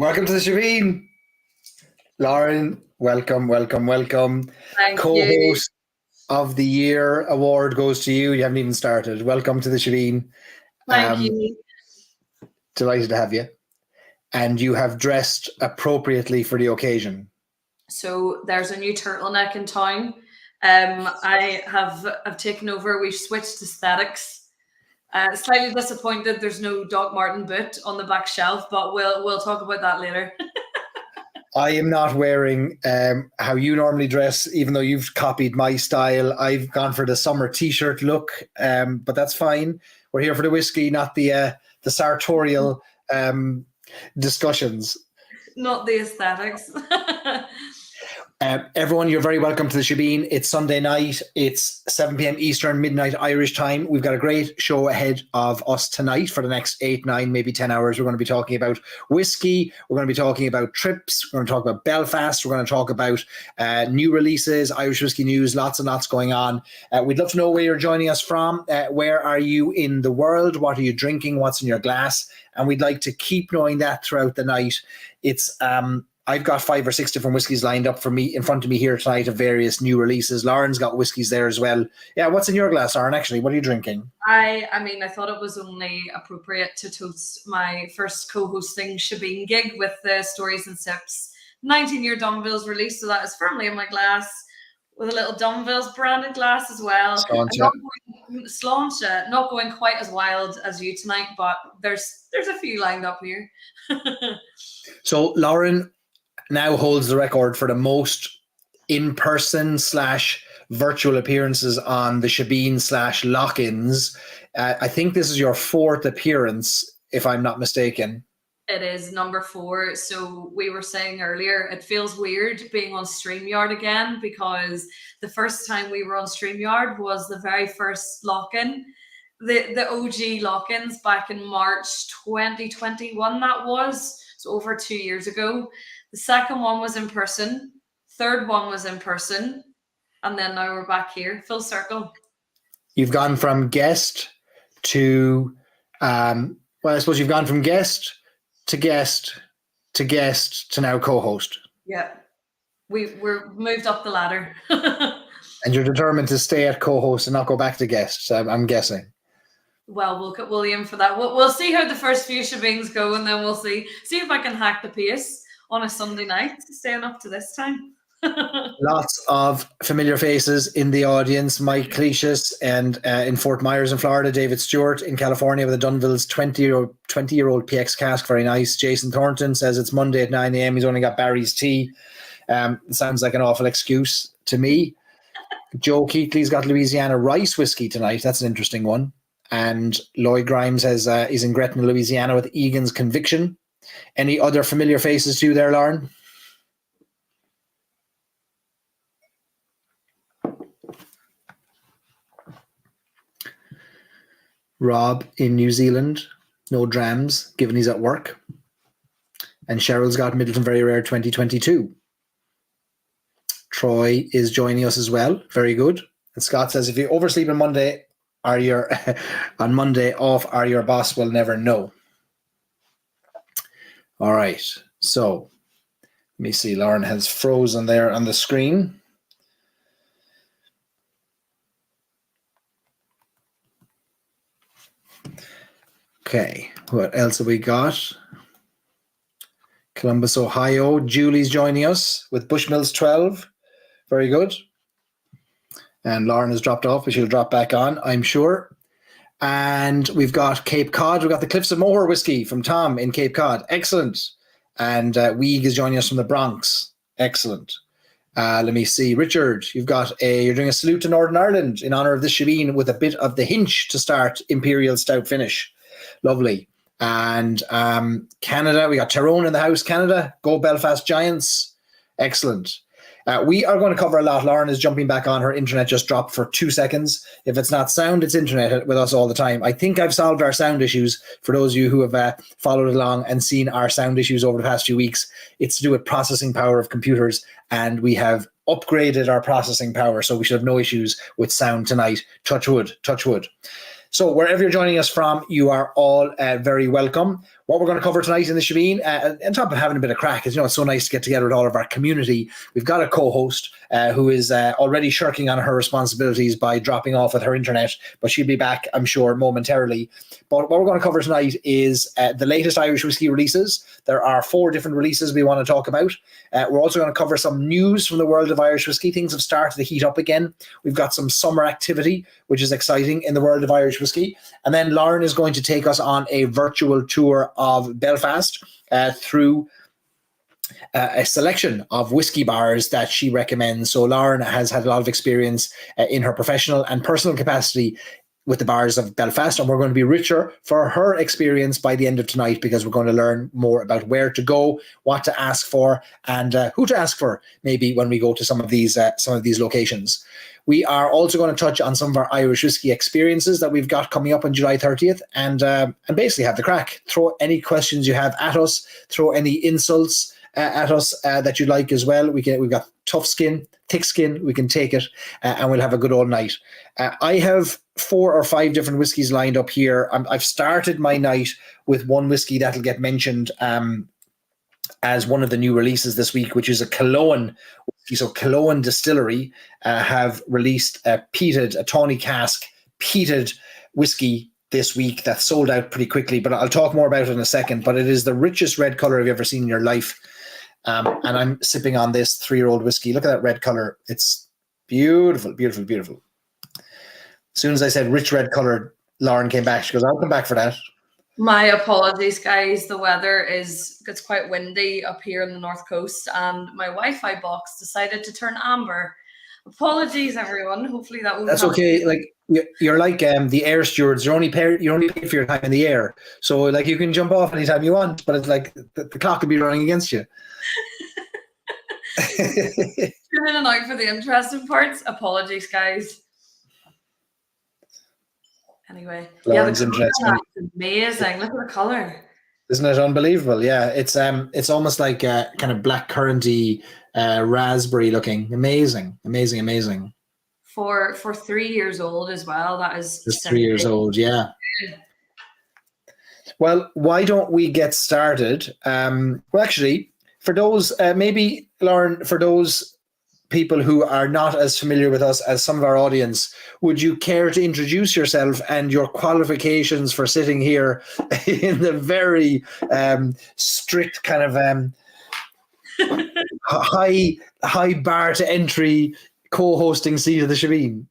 Welcome to the Shireen. Lauren, welcome. Thank Co-host of the Year award goes to you. You haven't even started. Welcome to the Shireen. Thank you. Delighted to have you. And you have dressed appropriately for the occasion. So there's a new turtleneck in town. I've taken over. We've switched aesthetics. Slightly disappointed there's no Doc Marten boot on the back shelf, but we'll talk about that later. I am not wearing how you normally dress, even though you've copied my style. I've gone for the summer t-shirt look, but that's fine. We're here for the whiskey, not the sartorial discussions. Not the aesthetics. Everyone, you're very welcome to the Shebeen. It's Sunday night. It's 7 p.m. Eastern, midnight Irish time. We've got a great show ahead of us tonight for the next 8, 9, maybe 10 hours. We're going to be talking about whiskey. We're going to be talking about trips. We're going to talk about Belfast. We're going to talk about new releases, Irish whiskey news, lots and lots going on. We'd love to know where you're joining us from. Where are you in the world? What are you drinking? What's in your glass? And we'd like to keep knowing that throughout the night. It's I've got 5 or 6 different whiskies lined up for me in front of me here tonight of various new releases. Lauren's got whiskies there as well. Yeah, what's in your glass, Lauren? Actually, what are you drinking? I thought it was only appropriate to toast my first co-hosting Shebeen gig with the Stories and Sips 19-year Dunville's release. So that is firmly in my glass with a little Dunville's branded glass as well. Sláinte, not going quite as wild as you tonight, but there's a few lined up here. So Lauren now holds the record for the most in-person / virtual appearances on the Shebeen / lock-ins. I think this is your 4th appearance, if I'm not mistaken. It is number 4. So we were saying earlier, it feels weird being on StreamYard again because the first time we were on StreamYard was the very first lock-in. The OG lock-ins back in March 2021, that was. So over 2 years ago. The second one was in person. Third one was in person. And then now we're back here, full circle. You've gone from guest to, I suppose you've gone from guest to guest to guest to now co-host. Yeah, we're moved up the ladder. And you're determined to stay at co-host and not go back to guest, I'm guessing. Well, we'll aim for that. We'll see how the first few shebeens go, and then we'll see if I can hack the pace on a Sunday night, staying up to this time. Lots of familiar faces in the audience. Mike Cleicius and in Fort Myers in Florida, David Stewart in California with a Dunville's 20-year-old PX cask, very nice. Jason Thornton says it's Monday at 9 a.m. He's only got Barry's tea. It sounds like an awful excuse to me. Joe Keatley's got Louisiana rice whiskey tonight. That's an interesting one. And Lloyd Grimes has is in Gretna, Louisiana with Egan's Conviction. Any other familiar faces to you there, Lauren? Rob in New Zealand, no drams, given he's at work. And Cheryl's got Middleton Very Rare 2022. Troy is joining us as well. Very good. And Scott says, if you oversleep on Monday, on Monday off, or your boss will never know. All right. So let me see. Lauren has frozen there on the screen. Okay. What else have we got? Columbus, Ohio. Julie's joining us with Bushmills 12. Very good. And Lauren has dropped off, but she'll drop back on, I'm sure. And we've got Cape Cod. We've got the Cliffs of Moher whiskey from Tom in Cape Cod. Excellent. And Weeg is joining us from the Bronx. Excellent. Let me see. Richard, you're doing a salute to Northern Ireland in honor of the Shebeen with a bit of the Hinch to start Imperial Stout finish. Lovely. And Canada, we got Tyrone in the house. Canada, go Belfast Giants. Excellent. We are going to cover a lot. Lauren is jumping back on. Her internet just dropped for 2 seconds. If it's not sound, it's internet with us all the time. I think I've solved our sound issues for those of you who have followed along and seen our sound issues over the past few weeks. It's to do with processing power of computers, and we have upgraded our processing power, so we should have no issues with sound tonight. Touch wood, touch wood. So wherever you're joining us from, you are all very welcome. what we're going to cover tonight in the Shebeen, on top of having a bit of crack, is, it's so nice to get together with all of our community. We've got a co-host who is already shirking on her responsibilities by dropping off with her internet, but she'll be back, I'm sure, momentarily. But what we're going to cover tonight is the latest Irish whiskey releases. There are 4 different releases we want to talk about. We're also going to cover some news from the world of Irish whiskey. Things have started to heat up again. We've got some summer activity, which is exciting in the world of Irish whiskey. And then Lauren is going to take us on a virtual tour of Belfast through a selection of whiskey bars that she recommends. So Lauren has had a lot of experience in her professional and personal capacity with the bars of Belfast, and we're going to be richer for her experience by the end of tonight, because we're going to learn more about where to go, what to ask for, and who to ask for maybe when we go to some of these locations. We are also going to touch on some of our Irish whiskey experiences that we've got coming up on July 30th, and basically have the crack. Throw any questions you have at us, throw any insults at us that you'd like as well. We've got tough skin, thick skin, we can take it, and we'll have a good old night. I have 4 or 5 different whiskies lined up here. I've started my night with one whiskey that'll get mentioned as one of the new releases this week, which is a Killowen whiskey. So Killowen Distillery have released a tawny cask peated whiskey this week that sold out pretty quickly, but I'll talk more about it in a second. But it is the richest red colour you've ever seen in your life. And I'm sipping on this 3-year-old whiskey. Look at that red colour. It's beautiful, beautiful, beautiful. As soon as I said rich red colour, Lauren came back. She goes, I'll come back for that. My apologies, guys. The weather gets quite windy up here on the North Coast, and my Wi-Fi box decided to turn amber. Apologies, everyone. Hopefully that will. That's okay. Like, you're like the air stewards. You're only paid for your time in the air. So like, you can jump off anytime you want, but it's like the clock could be running against you. Turn in and out for the interesting parts. Apologies, guys. Anyway, Lauren's the interesting. Is amazing. Look at the color. Isn't it unbelievable? Yeah, it's almost like kind of black curranty, raspberry looking. Amazing, amazing, amazing. For 3 years old as well. That is just 3 years old. Yeah. Well, why don't we get started? Well, actually, for those maybe, Lauren, for those people who are not as familiar with us as some of our audience, would you care to introduce yourself and your qualifications for sitting here in the very strict kind of high bar to entry co-hosting seat of the Shebeen?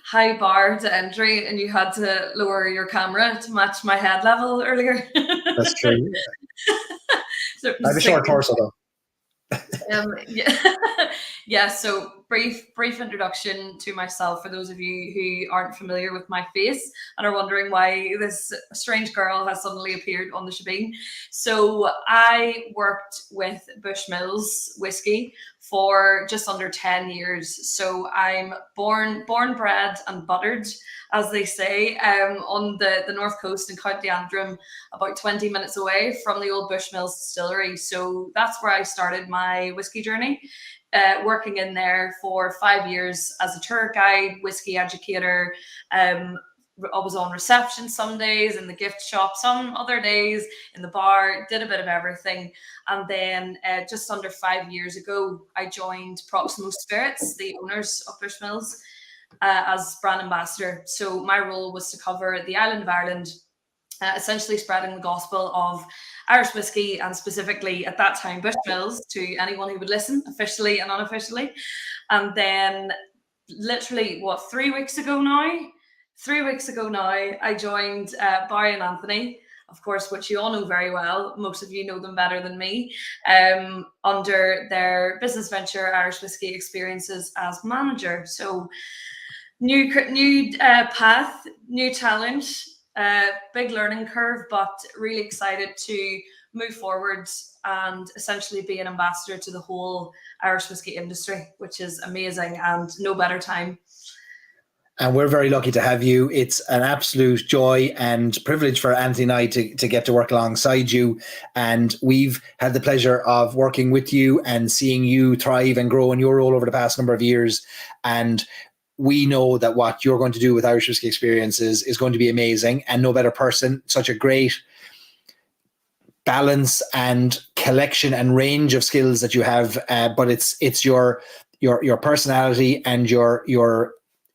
High bar to entry, and you had to lower your camera to match my head level earlier. That's true. So I have a short torso though. Yeah, so brief introduction to myself for those of you who aren't familiar with my face and are wondering why this strange girl has suddenly appeared on the Shebeen. So I worked with Bushmills whiskey for just under 10 years. So I'm born, bred and buttered, as they say, on the North Coast in County Antrim, about 20 minutes away from the old Bushmills Distillery. So that's where I started my whiskey journey, working in there for 5 years as a tour guide, whiskey educator. I was on reception some days, in the gift shop some other days, in the bar, did a bit of everything. And then just under 5 years ago, I joined Proximo Spirits, the owners of Bushmills, as brand ambassador. So my role was to cover the island of Ireland, essentially spreading the gospel of Irish whiskey, and specifically at that time Bushmills, to anyone who would listen, officially and unofficially. And then literally 3 weeks ago now, I joined Barry and Anthony, of course, which you all know very well. Most of you know them better than me, under their business venture, Irish Whiskey Experiences, as manager. So new path, new challenge, big learning curve, but really excited to move forward and essentially be an ambassador to the whole Irish whiskey industry, which is amazing, and no better time. And we're very lucky to have you. It's an absolute joy and privilege for Anthony and I to get to work alongside you. And we've had the pleasure of working with you and seeing you thrive and grow in your role over the past number of years. And we know that what you're going to do with Irish Whiskey Experiences is going to be amazing, and no better person, such a great balance and collection and range of skills that you have, but it's your personality and your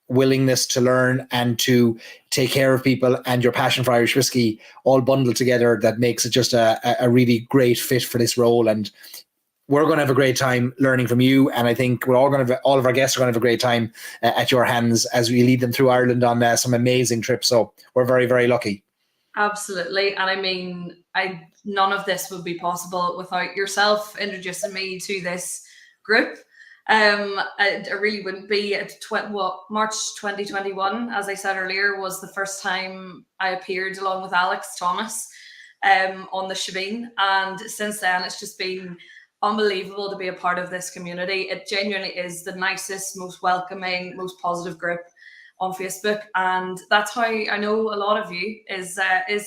willingness to learn and to take care of people and your passion for Irish whiskey all bundled together that makes it just a really great fit for this role. And we're going to have a great time learning from you, and I think all of our guests are going to have a great time at your hands as we lead them through Ireland on some amazing trips. So we're very, very lucky. Absolutely. And I mean, none of this would be possible without yourself introducing me to this group. It really wouldn't be. March 2021, as I said earlier, was the first time I appeared along with Alex Thomas on the Shebeen. And since then, it's just been unbelievable to be a part of this community. It genuinely is the nicest, most welcoming, most positive group on Facebook, and that's how I know a lot of you is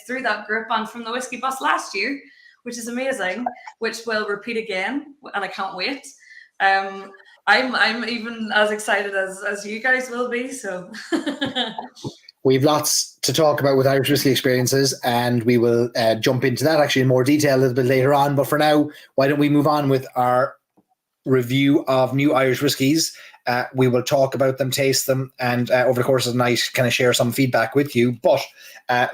through that group and from the Whiskey Bus last year, which is amazing, which will repeat again, and I can't wait. I'm even as excited as you guys will be. So we've lots to talk about with Irish whiskey experiences, and we will jump into that actually in more detail a little bit later on. But for now, why don't we move on with our review of new Irish whiskies? We will talk about them, taste them, and over the course of the night kind of share some feedback with you. But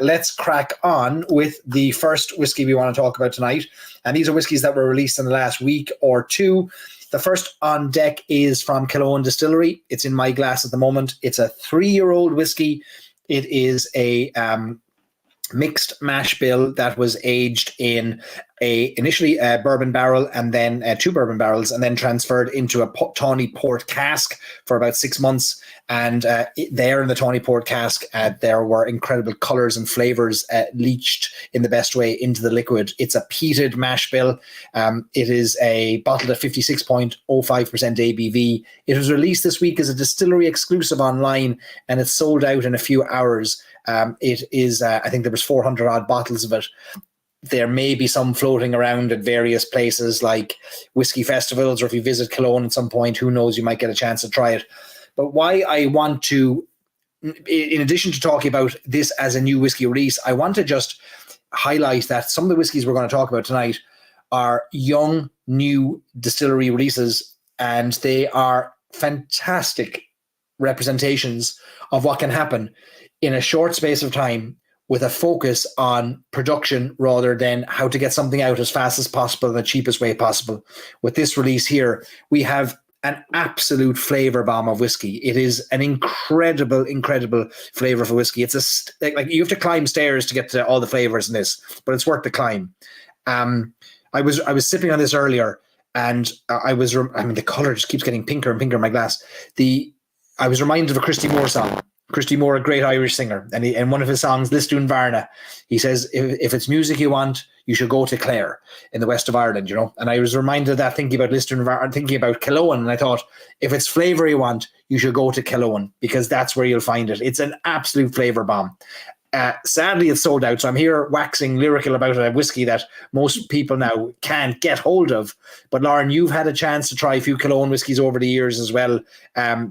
let's crack on with the first whiskey we want to talk about tonight. And these are whiskies that were released in the last week or two. The first on deck is from Killowen Distillery. It's in my glass at the moment. It's a 3-year-old whiskey. It is a mixed mash bill that was aged in initially a bourbon barrel and then 2 bourbon barrels, and then transferred into a tawny port cask for about 6 months. And there in the tawny port cask, there were incredible colors and flavors leached in the best way into the liquid. It's a peated mash bill. It is a bottled at 56.05% ABV. It was released this week as a distillery exclusive online, and it's sold out in a few hours. It is, I think there was 400 odd bottles of it. There may be some floating around at various places like whiskey festivals, or if you visit Killowen at some point, who knows, you might get a chance to try it. But why I want to, in addition to talking about this as a new whiskey release, I want to just highlight that some of the whiskies we're going to talk about tonight are young, new distillery releases, and they are fantastic representations of what can happen in a short space of time with a focus on production rather than how to get something out as fast as possible in the cheapest way possible. With this release here, we have an absolute flavor bomb of whiskey. It is an incredible flavor for whiskey. It's like you have to climb stairs to get to all the flavors in this, but it's worth the climb. I was sipping on this earlier, and the color just keeps getting pinker and pinker in my glass. I was reminded of a Christy Moore song. Christy Moore, a great Irish singer, and in one of his songs, Listún Varna, he says, if it's music you want, you should go to Clare in the west of Ireland, you know. And I was reminded of that thinking about Listún Varna, thinking about Killowen, and I thought, if it's flavour you want, you should go to Killowen, because that's where you'll find it. It's an absolute flavour bomb. Sadly, it's sold out, so I'm here waxing lyrical about a whiskey that most people now can't get hold of. But Lauren, you've had a chance to try a few Killowen whiskies over the years as well.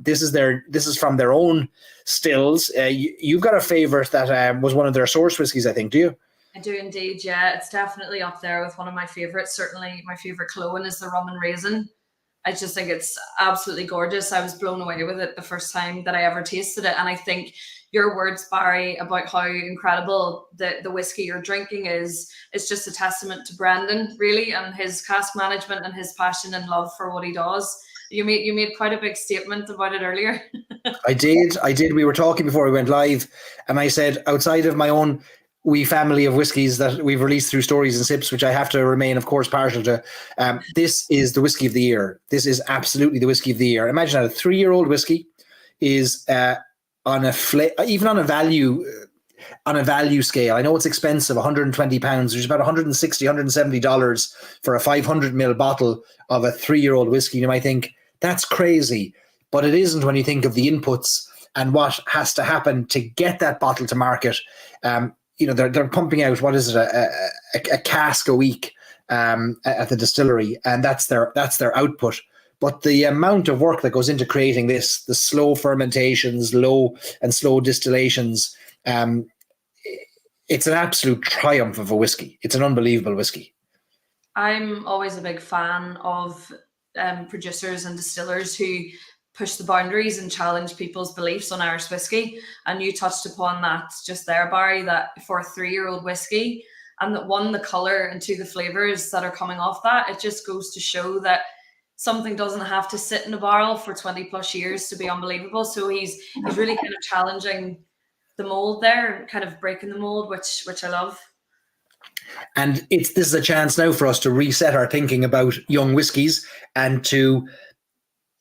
This is from their own stills. You've got a favourite that was one of their source whiskies, I think, do you? I do indeed, yeah. It's definitely up there with one of my favourites. Certainly my favourite Killowen is the Rum and Raisin. I just think it's absolutely gorgeous. I was blown away with it the first time that I ever tasted it. And I think your words, Barry, about how incredible the whiskey you're drinking is just a testament to Brendan, really, and his cask management and his passion and love for what he does. You made quite a big statement about it earlier. I did. We were talking before we went live, and I said, outside of my own wee family of whiskies that we've released through Stories and Sips, which I have to remain, of course, partial to, this is the whiskey of the year. This is absolutely the whiskey of the year. Imagine that a 3-year-old whiskey is even on a value scale. I know it's expensive, £120. There's about $160, $170 for a 500ml bottle of a 3-year-old whiskey. You might think that's crazy, but it isn't when you think of the inputs and what has to happen to get that bottle to market. They're pumping out, what is it, a cask a week at the distillery, and that's their output. But the amount of work that goes into creating this, the slow fermentations, low and slow distillations, it's an absolute triumph of a whiskey. It's an unbelievable whiskey. I'm always a big fan of producers and distillers who push the boundaries and challenge people's beliefs on Irish whiskey. And you touched upon that just there, Barry, that for a 3-year-old whiskey, and that one, the colour, and two, the flavours that are coming off that, it just goes to show that something doesn't have to sit in a barrel for 20 plus years to be unbelievable. So he's really kind of challenging the mold there and kind of breaking the mold, which I love. And this is a chance now for us to reset our thinking about young whiskies and to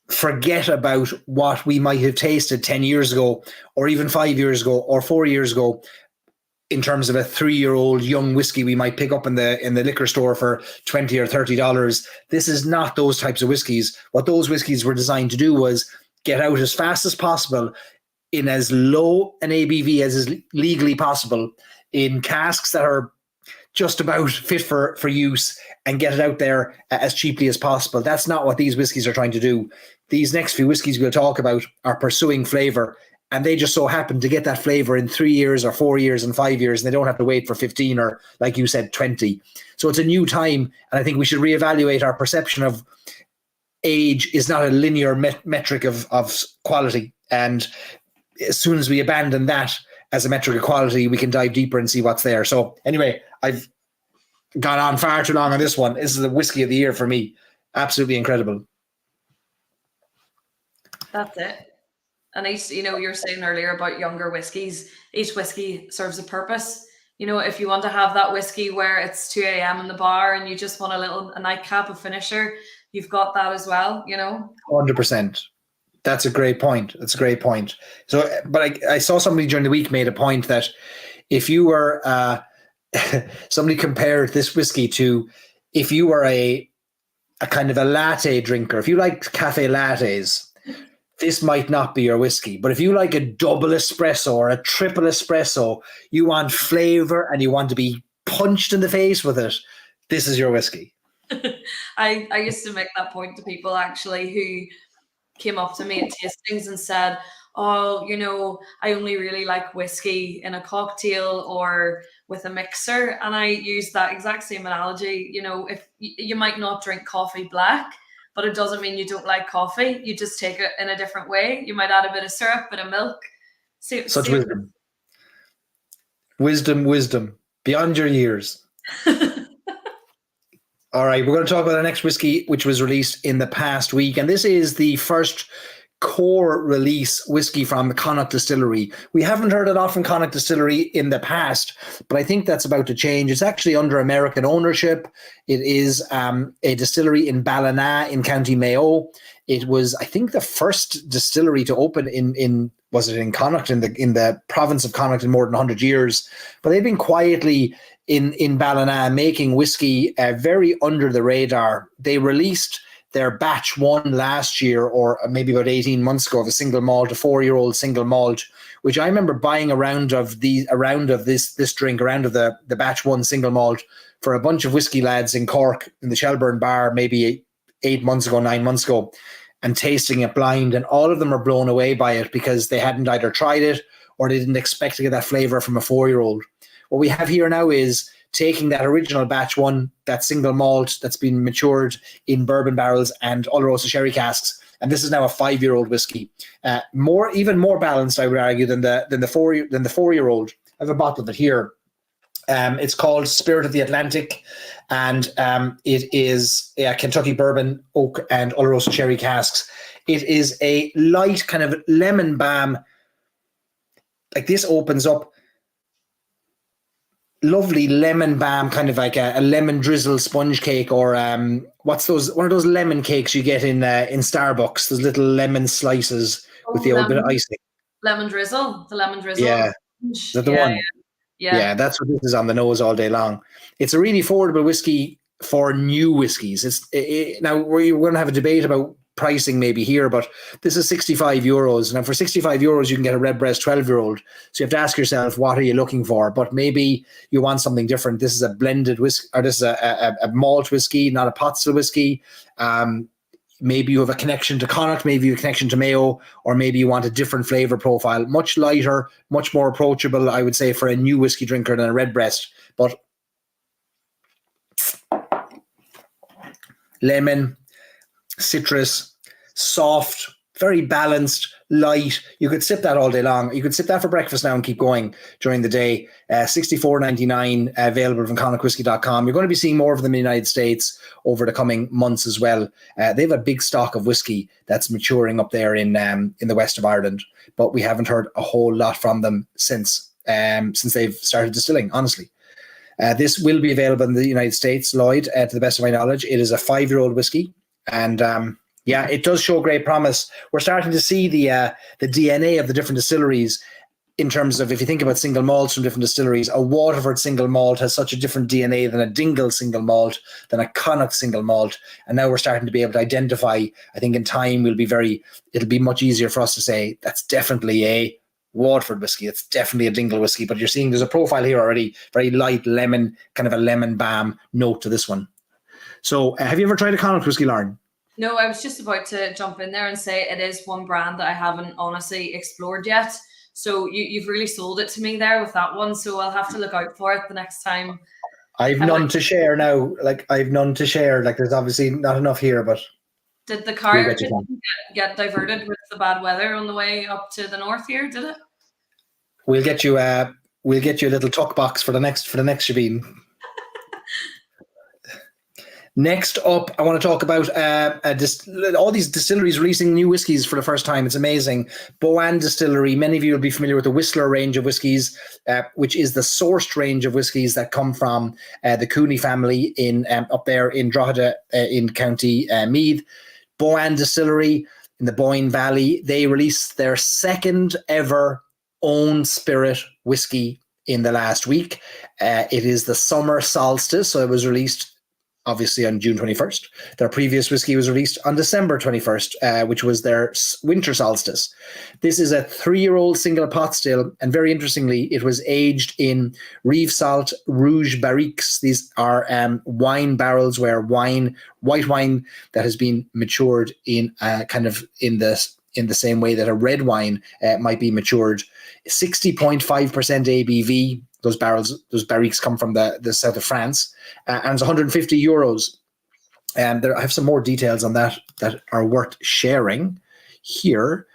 forget about what we might have tasted 10 years ago, or even 5 years ago, or 4 years ago, in terms of a 3-year-old young whiskey we might pick up in the liquor store for $20 or $30. This is not those types of whiskeys. What those whiskeys were designed to do was get out as fast as possible in as low an ABV as is legally possible, in casks that are just about fit for use, and get it out there as cheaply as possible. That's not what these whiskies are trying to do. These next few whiskies we'll talk about are pursuing flavour, and they just so happen to get that flavour in 3 years or 4 years and 5 years, and they don't have to wait for 15 or, like you said, 20. So it's a new time, and I think we should reevaluate our perception of age is not a linear metric of quality. And as soon as we abandon that as a metric of quality, we can dive deeper and see what's there. So anyway, I've gone on far too long on this one. This is the whiskey of the year for me. Absolutely incredible. That's it. And you're saying earlier about younger whiskies, each whiskey serves a purpose. If you want to have that whiskey where it's 2 a.m. in the bar and you just want a nightcap, a finisher, you've got that as well, 100%. That's a great point. So, but I saw somebody during the week made a point that if you were, somebody compared this whiskey to, if you were a kind of a latte drinker, if you liked cafe lattes, this might not be your whiskey. But if you like a double espresso or a triple espresso, you want flavor and you want to be punched in the face with it, this is your whiskey. I used to make that point to people actually who came up to me at tastings and said, oh, I only really like whiskey in a cocktail or with a mixer. And I use that exact same analogy. If you might not drink coffee black, but it doesn't mean you don't like coffee. You just take it in a different way. You might add a bit of syrup, bit of milk. Such wisdom beyond your years. All right, we're going to talk about our next whiskey, which was released in the past week. And this is the first core release whiskey from the Connacht Distillery. We haven't heard a lot from Connacht Distillery in the past, but I think that's about to change. It's actually under American ownership. It is a distillery in Ballina in County Mayo. It was, I think, the first distillery to open in Connacht, in the province of Connacht, in more than 100 years. But they've been quietly in Ballina making whiskey very under the radar. They released their batch 1 last year, or maybe about 18 months ago, of a single malt, a 4-year-old single malt, which I remember buying a round of this drink, a round of the batch 1 single malt for a bunch of whiskey lads in Cork in the Shelburne bar, maybe 9 months ago, and tasting it blind. And all of them were blown away by it because they hadn't either tried it or they didn't expect to get that flavor from a 4-year-old. What we have here now is taking that original batch 1, that single malt that's been matured in bourbon barrels and Oloroso sherry casks, and this is now a 5-year-old whiskey, even more balanced, I would argue, than the 4-year-old. I have a bottle of it here. It's called Spirit of the Atlantic, and it is Kentucky bourbon, oak, and Oloroso sherry casks. It is a light kind of lemon balm. Like, this opens up lovely lemon balm, kind of like a lemon drizzle sponge cake, or one of those lemon cakes you get in Starbucks, those little lemon slices with the old bit of icing. Lemon drizzle, the lemon drizzle. Yeah, is that the one? Yeah, that's what this is on the nose all day long. It's a really affordable whiskey for new whiskies. Now we're going to have a debate about pricing maybe here, but this is €65. Now for €65 you can get a Redbreast 12-year-old. So you have to ask yourself, what are you looking for? But maybe you want something different. This is a blended whiskey, or this is a malt whiskey, not a pot still whiskey. Maybe you have a connection to Connacht, maybe you have a connection to Mayo, or maybe you want a different flavour profile. Much lighter, much more approachable, I would say, for a new whiskey drinker than a Redbreast. But lemon, citrus, soft, very balanced, light. You could sip that all day long. You could sip that for breakfast now and keep going during the day. $64.99, available from connachtwhiskey.com. You're going to be seeing more of them in the United States over the coming months as well. They have a big stock of whiskey that's maturing up there in the west of Ireland, but we haven't heard a whole lot from them since they've started distilling, honestly. This will be available in the United States, Lloyd, to the best of my knowledge. It is a 5-year-old whiskey, and yeah, it does show great promise. We're starting to see the DNA of the different distilleries in terms of, if you think about single malts from different distilleries, a Waterford single malt has such a different DNA than a Dingle single malt, than a Connacht single malt. And now we're starting to be able to identify, I think in time it'll be much easier for us to say, that's definitely a Waterford whiskey, it's definitely a Dingle whiskey. But you're seeing there's a profile here already, very light lemon, kind of a lemon balm note to this one. So have you ever tried a Connacht whiskey, Lauren? No, I was just about to jump in there and say it is one brand that I haven't honestly explored yet. So you've really sold it to me there with that one. So I'll have to look out for it the next time. I've none to share now. I've none to share. There's obviously not enough here, but did the car get diverted with the bad weather on the way up to the north here? Did it? We'll get you a little tuck box for the next Shabeen. Next up, I want to talk about all these distilleries releasing new whiskies for the first time. It's amazing. Boann Distillery, many of you will be familiar with the Whistler range of whiskies, which is the sourced range of whiskies that come from the Cooney family up there in Drogheda in County Meath. Boann Distillery in the Boyne Valley, they released their second ever own spirit whiskey in the last week. It is the Summer Solstice, so it was released obviously on June 21st. Their previous whiskey was released on December 21st, which was their winter solstice. This is a 3-year-old single pot still, and very interestingly, it was aged in Reeve Salt Rouge Barriques. These are wine barrels where white wine that has been matured in kind of in the same way that a red wine might be matured. 60.5% ABV. Those barriques come from the south of France, and it's 150 euros. And I have some more details on that are worth sharing here.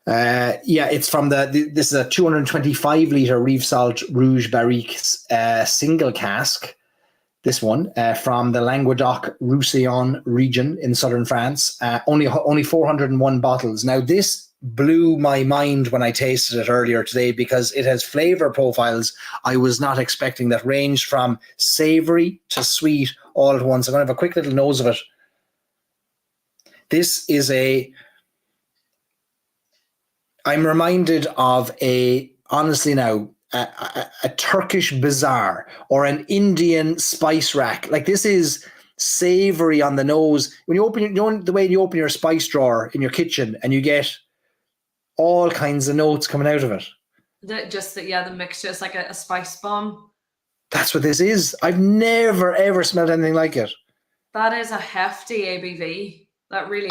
It's from this is a 225 litre Reeve Salt Rouge Barriques single cask. This one from the Languedoc-Roussillon region in southern France. Only 401 bottles. Now this blew my mind when I tasted it earlier today because it has flavor profiles I was not expecting that ranged from savory to sweet all at once. I'm going to have a quick little nose of it. This is I'm reminded of honestly now, a Turkish bazaar or an Indian spice rack. This is savory on the nose. When you open, the way you open your spice drawer in your kitchen and you get all kinds of notes coming out of it. The mixture is like a spice bomb. That's what this is. I've never, ever smelled anything like it. That is a hefty ABV. That really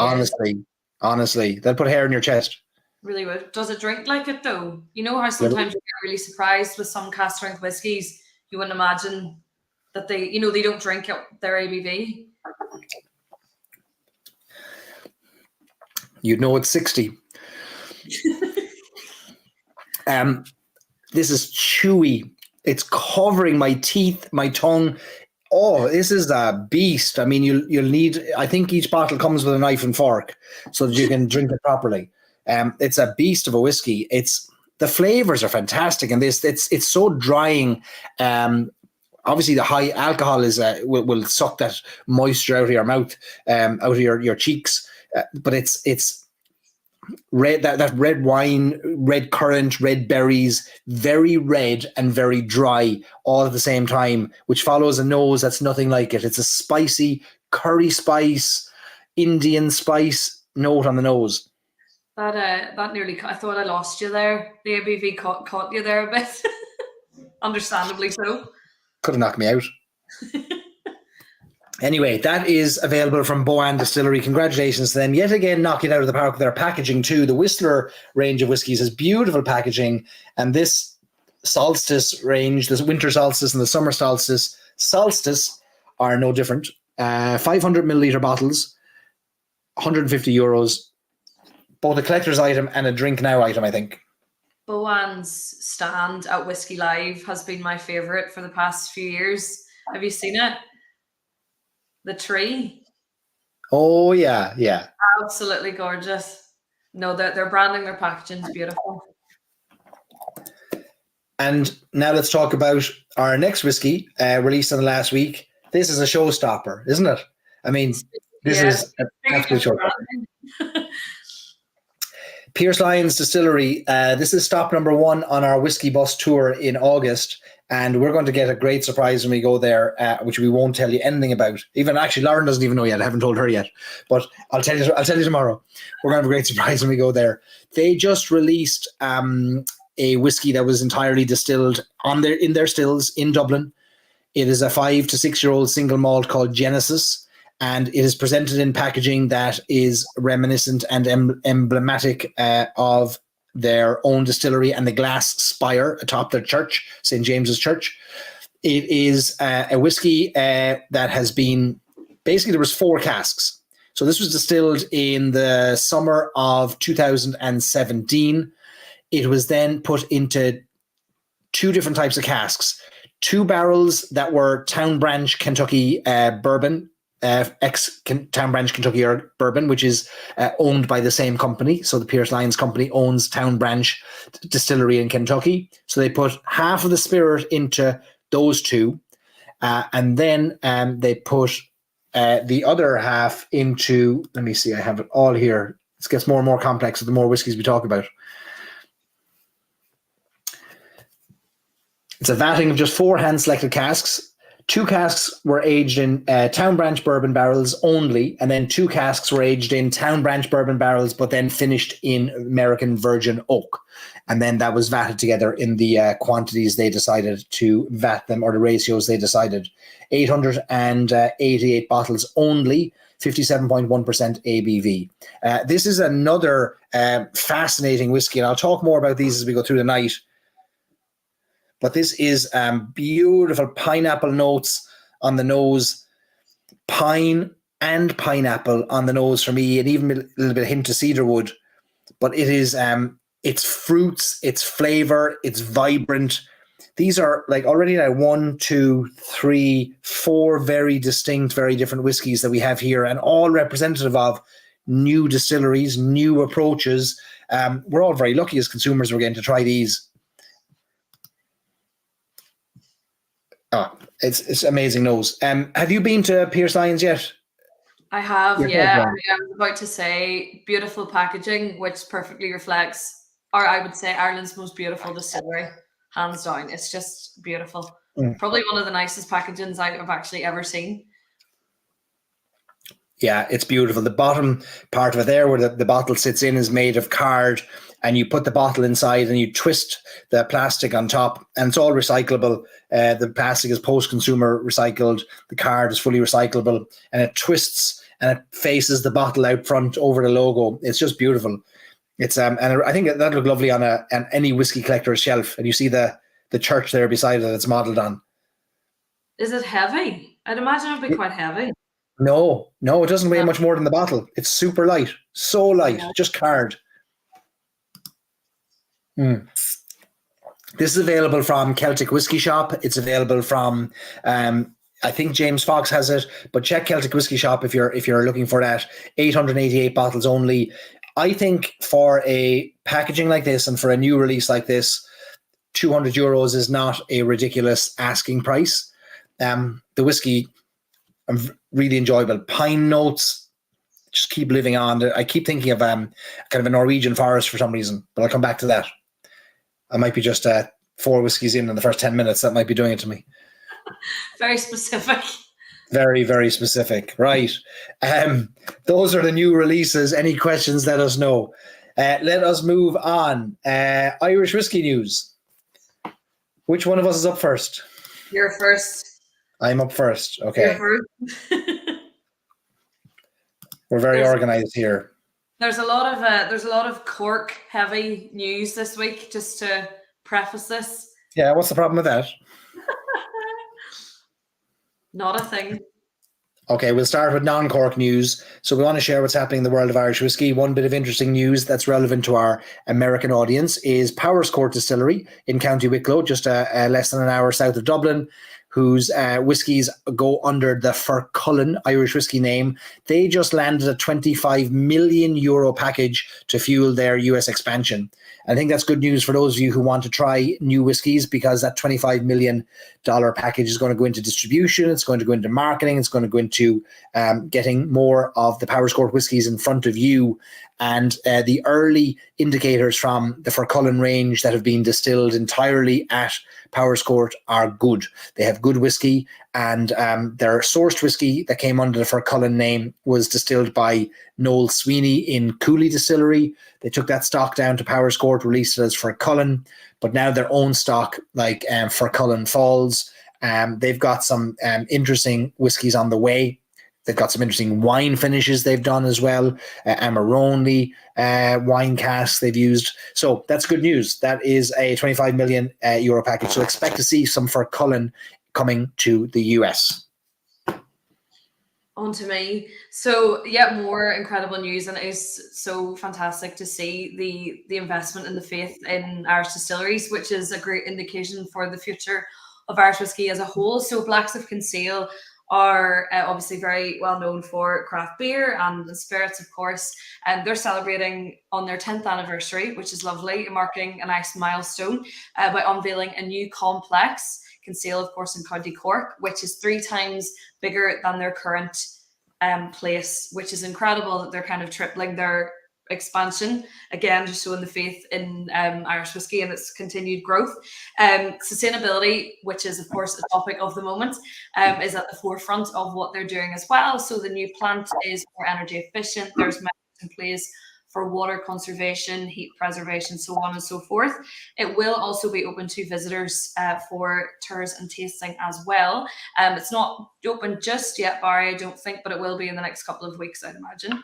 Honestly, that'll put hair in your chest. Really would. Does it drink like it though? You know how sometimes you get really surprised with some cask strength whiskies. You wouldn't imagine that they don't drink their ABV. You'd know it's 60. This is chewy. It's covering my teeth, my tongue. Oh, this is a beast. I mean, you'll need. I think each bottle comes with a knife and fork so that you can drink it properly. It's a beast of a whiskey. The flavors are fantastic, and it's so drying. Obviously, the high alcohol will suck that moisture out of your mouth, out of your cheeks. But it's red, that red wine, red currant, red berries, very red and very dry all at the same time, which follows a nose that's nothing like it. It's a spicy curry spice, Indian spice note on the nose. That nearly, I thought I lost you there. The ABV caught you there a bit. Understandably so. Could have knocked me out. Anyway, that is available from Boann Distillery. Congratulations to them. Yet again, knocking it out of the park with their packaging too. The Whistler range of whiskies has beautiful packaging. And this solstice range, this winter solstice and the summer solstice are no different. 500 milliliter bottles, €150, both a collector's item and a drink now item, I think. Boann's stand at Whiskey Live has been my favourite for the past few years. Have you seen it? The tree. Oh, yeah. Absolutely gorgeous. No, their branding, their packaging is beautiful. And now let's talk about our next whiskey released in the last week. This is a showstopper, isn't it? I mean, this is an absolute showstopper. Pearse Lyons Distillery. This is stop number 1 on our whiskey bus tour in August. And we're going to get a great surprise when we go there, which we won't tell you anything about. Even actually, Lauren doesn't even know yet. I haven't told her yet, but I'll tell you tomorrow. We're going to have a great surprise when we go there. They just released a whiskey that was entirely distilled in their stills in Dublin. It is a 5 to 6 year old single malt called Genesis, and it is presented in packaging that is reminiscent and emblematic of their own distillery and the glass spire atop their church, St. James's Church. It is a whiskey that has been, basically there was 4 casks. So this was distilled in the summer of 2017. It was then put into 2 different types of casks. 2 barrels that were Town Branch Kentucky bourbon, ex-Town Branch Kentucky bourbon, which is owned by the same company. So the Pearse Lyons company owns Town Branch Distillery in Kentucky. So they put half of the spirit into those 2. And then they put the other half into, let me see, I have it all here. It gets more and more complex the more whiskeys we talk about. It's a vatting of just 4 hand-selected casks. 2 casks were aged in Town Branch bourbon barrels only, and then 2 casks were aged in Town Branch bourbon barrels, but then finished in American virgin oak. And then that was vatted together in the quantities they decided to vat them, or the ratios they decided. 888 bottles only, 57.1% ABV. This is another fascinating whiskey, and I'll talk more about these as we go through the night. But this is beautiful pineapple notes on the nose, pine and pineapple on the nose for me, and even a little bit of hint of cedarwood. But it is, it's fruits, it's flavor, it's vibrant. These are like already now 1, 2, 3, 4 very distinct, very different whiskies that we have here, and all representative of new distilleries, new approaches. We're all very lucky as consumers we're getting to try these. Oh, it's amazing nose. Have you been to Pearse Lyons yet? I have, yeah. I was about to say beautiful packaging, which perfectly reflects, or I would say, Ireland's most beautiful distillery, hands down. It's just beautiful. Probably one of the nicest packagings I've actually ever seen. Yeah, it's beautiful. The bottom part of it there, where the bottle sits in, is made of card, and you put the bottle inside and you twist the plastic on top, and it's all recyclable. The plastic is post-consumer recycled. The card is fully recyclable, and it twists and it faces the bottle out front over the logo. It's just beautiful. It's and I think that look lovely on any whiskey collector's shelf, and you see the church there beside it it's modelled on. Is it heavy? I'd imagine it'd be quite heavy. No, it doesn't weigh much more than the bottle. It's super light, so light, just card. This is available from Celtic Whiskey Shop. It's available from, I think James Fox has it, but check Celtic Whiskey Shop if you're looking for that. 888 bottles only. I think for a packaging like this and for a new release like this, €200 is not a ridiculous asking price. The whiskey, really enjoyable. Pine notes just keep living on. I keep thinking of kind of a Norwegian forest for some reason, but I'll come back to that. I might be just 4 whiskeys in the first 10 minutes. That might be doing it to me. Very specific. Very, very specific. Right. Those are the new releases. Any questions, let us know. Let us move on. Irish whiskey news. Which one of us is up first? You're first. I'm up first. Okay. You're first. We're very organized here. There's a lot of Cork heavy news this week, just to preface this. Yeah, what's the problem with that? Not a thing. Okay, we'll start with non-Cork news. So we want to share what's happening in the world of Irish whiskey. One bit of interesting news that's relevant to our American audience is Pearse Distillery in County Wicklow, just less than an hour south of Dublin, whose whiskies go under the Furcullen Irish whiskey name. They just landed a €25 million package to fuel their US expansion. I think that's good news for those of you who want to try new whiskies, because that $25 million package is going to go into distribution, it's going to go into marketing, it's going to go into getting more of the Pearse whiskies in front of you. And the early indicators from the Furcullen range that have been distilled entirely at Pearse are good. They have good whiskey, and their sourced whiskey that came under the Furcullen name was distilled by Noel Sweeney in Cooley Distillery. They took that stock down to Pearse, released it as Furcullen, but now their own stock, like Furcullen Falls, they've got some interesting whiskies on the way. They've got some interesting wine finishes they've done as well. Amarone wine casks they've used. So that's good news. That is a €25 million package. So expect to see some Furcullen coming to the US. On to me. So yeah, more incredible news, and it is so fantastic to see the investment and the faith in Irish distilleries, which is a great indication for the future of Irish whiskey as a whole. So Blacks of Kinsale are obviously very well known for craft beer and the spirits, of course, and they're celebrating on their 10th anniversary, which is lovely, marking a nice milestone by unveiling a new complex, Kinsale, of course, in County Cork, which is 3 times bigger than their current place, which is incredible that they're kind of tripling their expansion, again just showing the faith in Irish whiskey and its continued growth. Sustainability, which is of course a topic of the moment, is at the forefront of what they're doing as well. So the new plant is more energy efficient, there's measures in place for water conservation, heat preservation, so on and so forth. It will also be open to visitors for tours and tasting as well. It's not open just yet, Barry, I don't think, but it will be in the next couple of weeks, I'd imagine.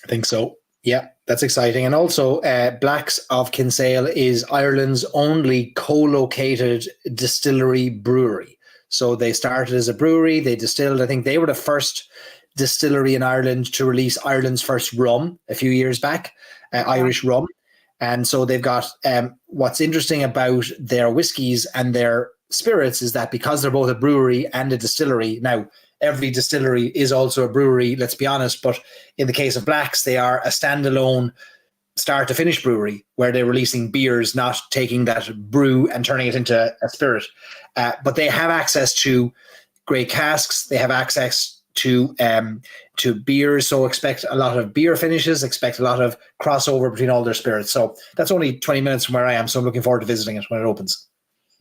I think so. Yeah, that's exciting. And also, Blacks of Kinsale is Ireland's only co-located distillery brewery. So they started as a brewery, they distilled, I think they were the first distillery in Ireland to release Ireland's first rum a few years back, Irish rum. And so they've got, what's interesting about their whiskies and their spirits is that because they're both a brewery and a distillery, now every distillery is also a brewery, let's be honest, but in the case of Blacks, they are a standalone start to finish brewery where they're releasing beers, not taking that brew and turning it into a spirit. But they have access to great casks, they have access to beers, so expect a lot of beer finishes, expect a lot of crossover between all their spirits. So that's only 20 minutes from where I am, so I'm looking forward to visiting it when it opens.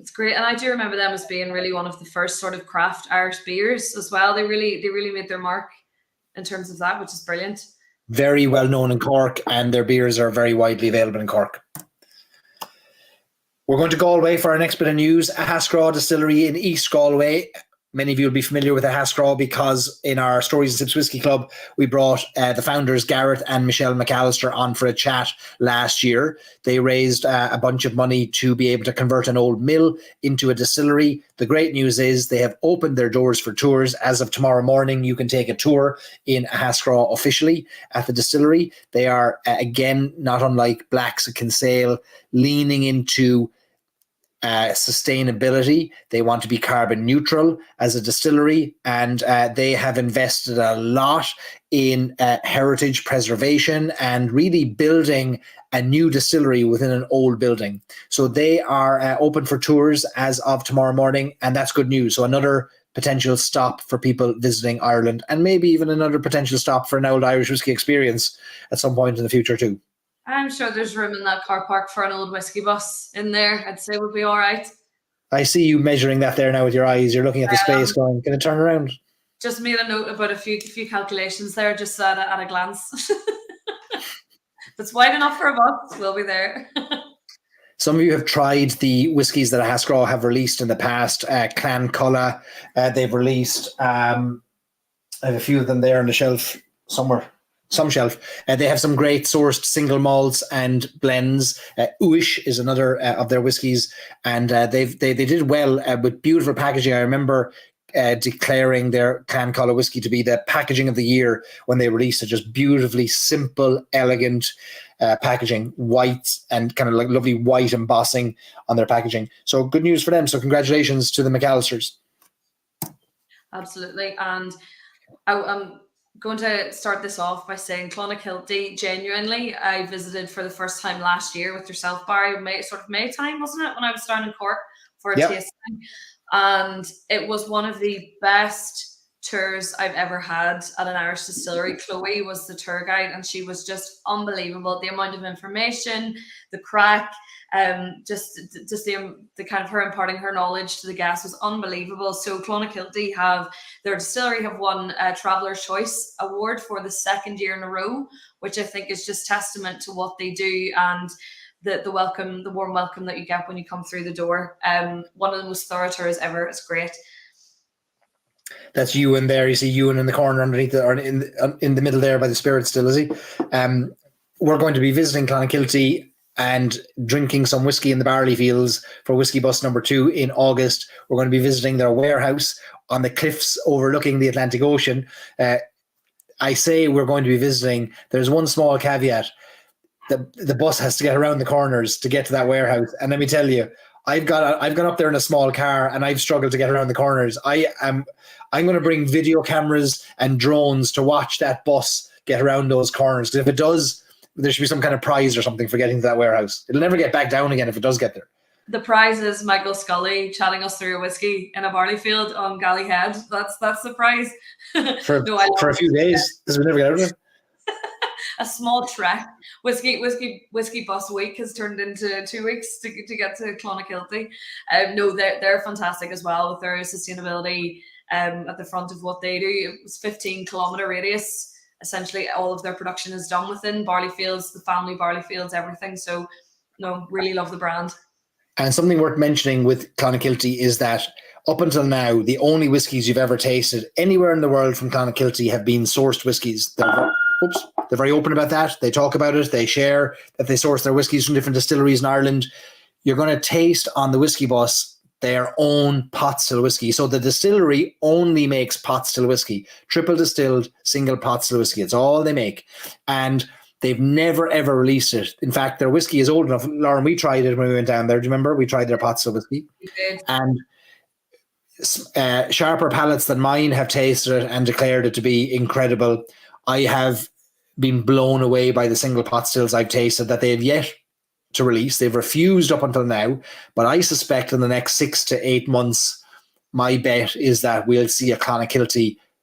It's great, and I do remember them as being really one of the first sort of craft Irish beers as well. They really made their mark in terms of that, which is brilliant. Very well known in Cork, and their beers are very widely available in Cork. We're going to Galway for our next bit of news. A Hascraw Distillery in East Galway. Many of you will be familiar with a Hascraw because in our Stories and Sips Whiskey Club, we brought the founders, Gareth and Michelle McAllister, on for a chat last year. They raised a bunch of money to be able to convert an old mill into a distillery. The great news is they have opened their doors for tours. As of tomorrow morning, you can take a tour in a Hascraw officially at the distillery. They are, again, not unlike Blacks of Kinsale, leaning into sustainability. They want to be carbon neutral as a distillery, and they have invested a lot in heritage preservation and really building a new distillery within an old building. So they are open for tours as of tomorrow morning, and that's good news. So another potential stop for people visiting Ireland, and maybe even another potential stop for an old Irish whiskey experience at some point in the future too. I'm sure there's room in that car park for an old whiskey bus in there. I'd say we'll be all right. I see you measuring that there now with your eyes. You're looking at the space going, can it turn around? Just made a note about a few calculations there, just at a glance. If it's wide enough for a bus, we'll be there. Some of you have tried the whiskies that a Hascraw have released in the past. Clan Culla, they've released, I have a few of them there on the shelf somewhere. Some shelf. They have some great sourced single malts and blends. Uish is another of their whiskies, and they did well with beautiful packaging. I remember declaring their Clan Collar whiskey to be the packaging of the year when they released it. Just beautifully simple, elegant packaging, white and kind of like lovely white embossing on their packaging. So good news for them. So congratulations to the McAllisters. Absolutely. And I'm going to start this off by saying Clonakilty, genuinely, I visited for the first time last year with yourself, Barry, May time, wasn't it, when I was down in Cork for a tasting. And it was one of the best tours I've ever had at an Irish distillery. Chloe was the tour guide, and she was just unbelievable. The amount of information, the crack, just the kind of her imparting her knowledge to the guests was unbelievable. So Clonakilty their distillery have won a Traveller's Choice Award for the second year in a row, which I think is just testament to what they do and the warm welcome that you get when you come through the door. One of the most thorough tours ever. It's great. That's Ewan there. You see Ewan in the corner underneath or in the middle there by the spirit still, is he? We're going to be visiting Clonakilty and drinking some whiskey in the barley fields for Whiskey Bus number 2 in August. We're going to be visiting their warehouse on the cliffs overlooking the Atlantic Ocean. I say we're going to be visiting. There's one small caveat. The bus has to get around the corners to get to that warehouse. And let me tell you, I've gone up there in a small car and I've struggled to get around the corners. I'm going to bring video cameras and drones to watch that bus get around those corners. Because if it does, there should be some kind of prize or something for getting to that warehouse. It'll never get back down again if it does get there. The prize is Michael Scully chatting us through a whiskey in a barley field on Galley Head. That's the prize. For a few days, because we never get out of it. A small trek. Whiskey Bus Week has turned into 2 weeks to get to Clonakilty. No, they're fantastic as well with their sustainability at the front of what they do. It was 15-kilometer radius. Essentially, all of their production is done within barley fields, the family barley fields, everything. So, no, really love the brand. And something worth mentioning with Clonakilty is that up until now, the only whiskies you've ever tasted anywhere in the world from Clonakilty have been sourced whiskies. They're very open about that. They talk about it. They share that they source their whiskies from different distilleries in Ireland. You're going to taste on the Whiskey Bus their own pot still whiskey. So the distillery only makes pot still whiskey, triple distilled, single pot still whiskey. It's all they make. And they've never, ever released it. In fact, their whiskey is old enough. Lauren, we tried it when we went down there. Do you remember? We tried their pot still whiskey. We did. And sharper palates than mine have tasted it and declared it to be incredible. I have been blown away by the single pot stills I've tasted that they have yet to release. They've refused up until now, but I suspect in the next 6 to 8 months, my bet is that we'll see a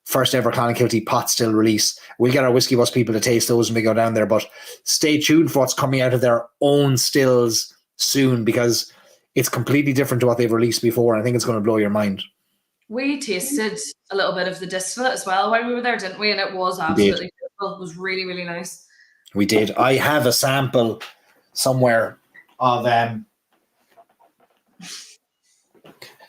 first ever Clonakilty pot still release. We'll get our Whiskey Bus people to taste those when we go down there, but stay tuned for what's coming out of their own stills soon, because it's completely different to what they've released before, and I think it's going to blow your mind. We tasted a little bit of the distillate as well while we were there, didn't we? And it was absolutely beautiful. It was really, really nice. We did. I have a sample somewhere of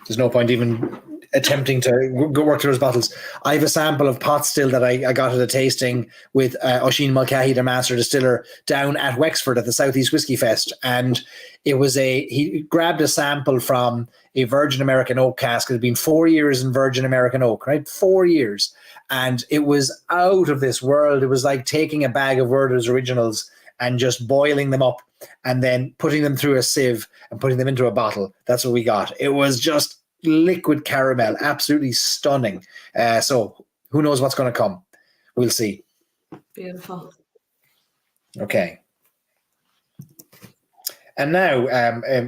there's no point even attempting to go work through those bottles. I have a sample of pot still that I got at a tasting with Oisin Mulcahy, the master distiller, down at Wexford at the Southeast Whiskey Fest. And it was he grabbed a sample from a Virgin American oak cask. It had been 4 years in Virgin American oak, right? 4 years. And it was out of this world. It was like taking a bag of Werther's Originals and just boiling them up and then putting them through a sieve and putting them into a bottle. That's what we got. It was just liquid caramel, absolutely stunning. So who knows what's going to come? We'll see. Beautiful. Okay. And now,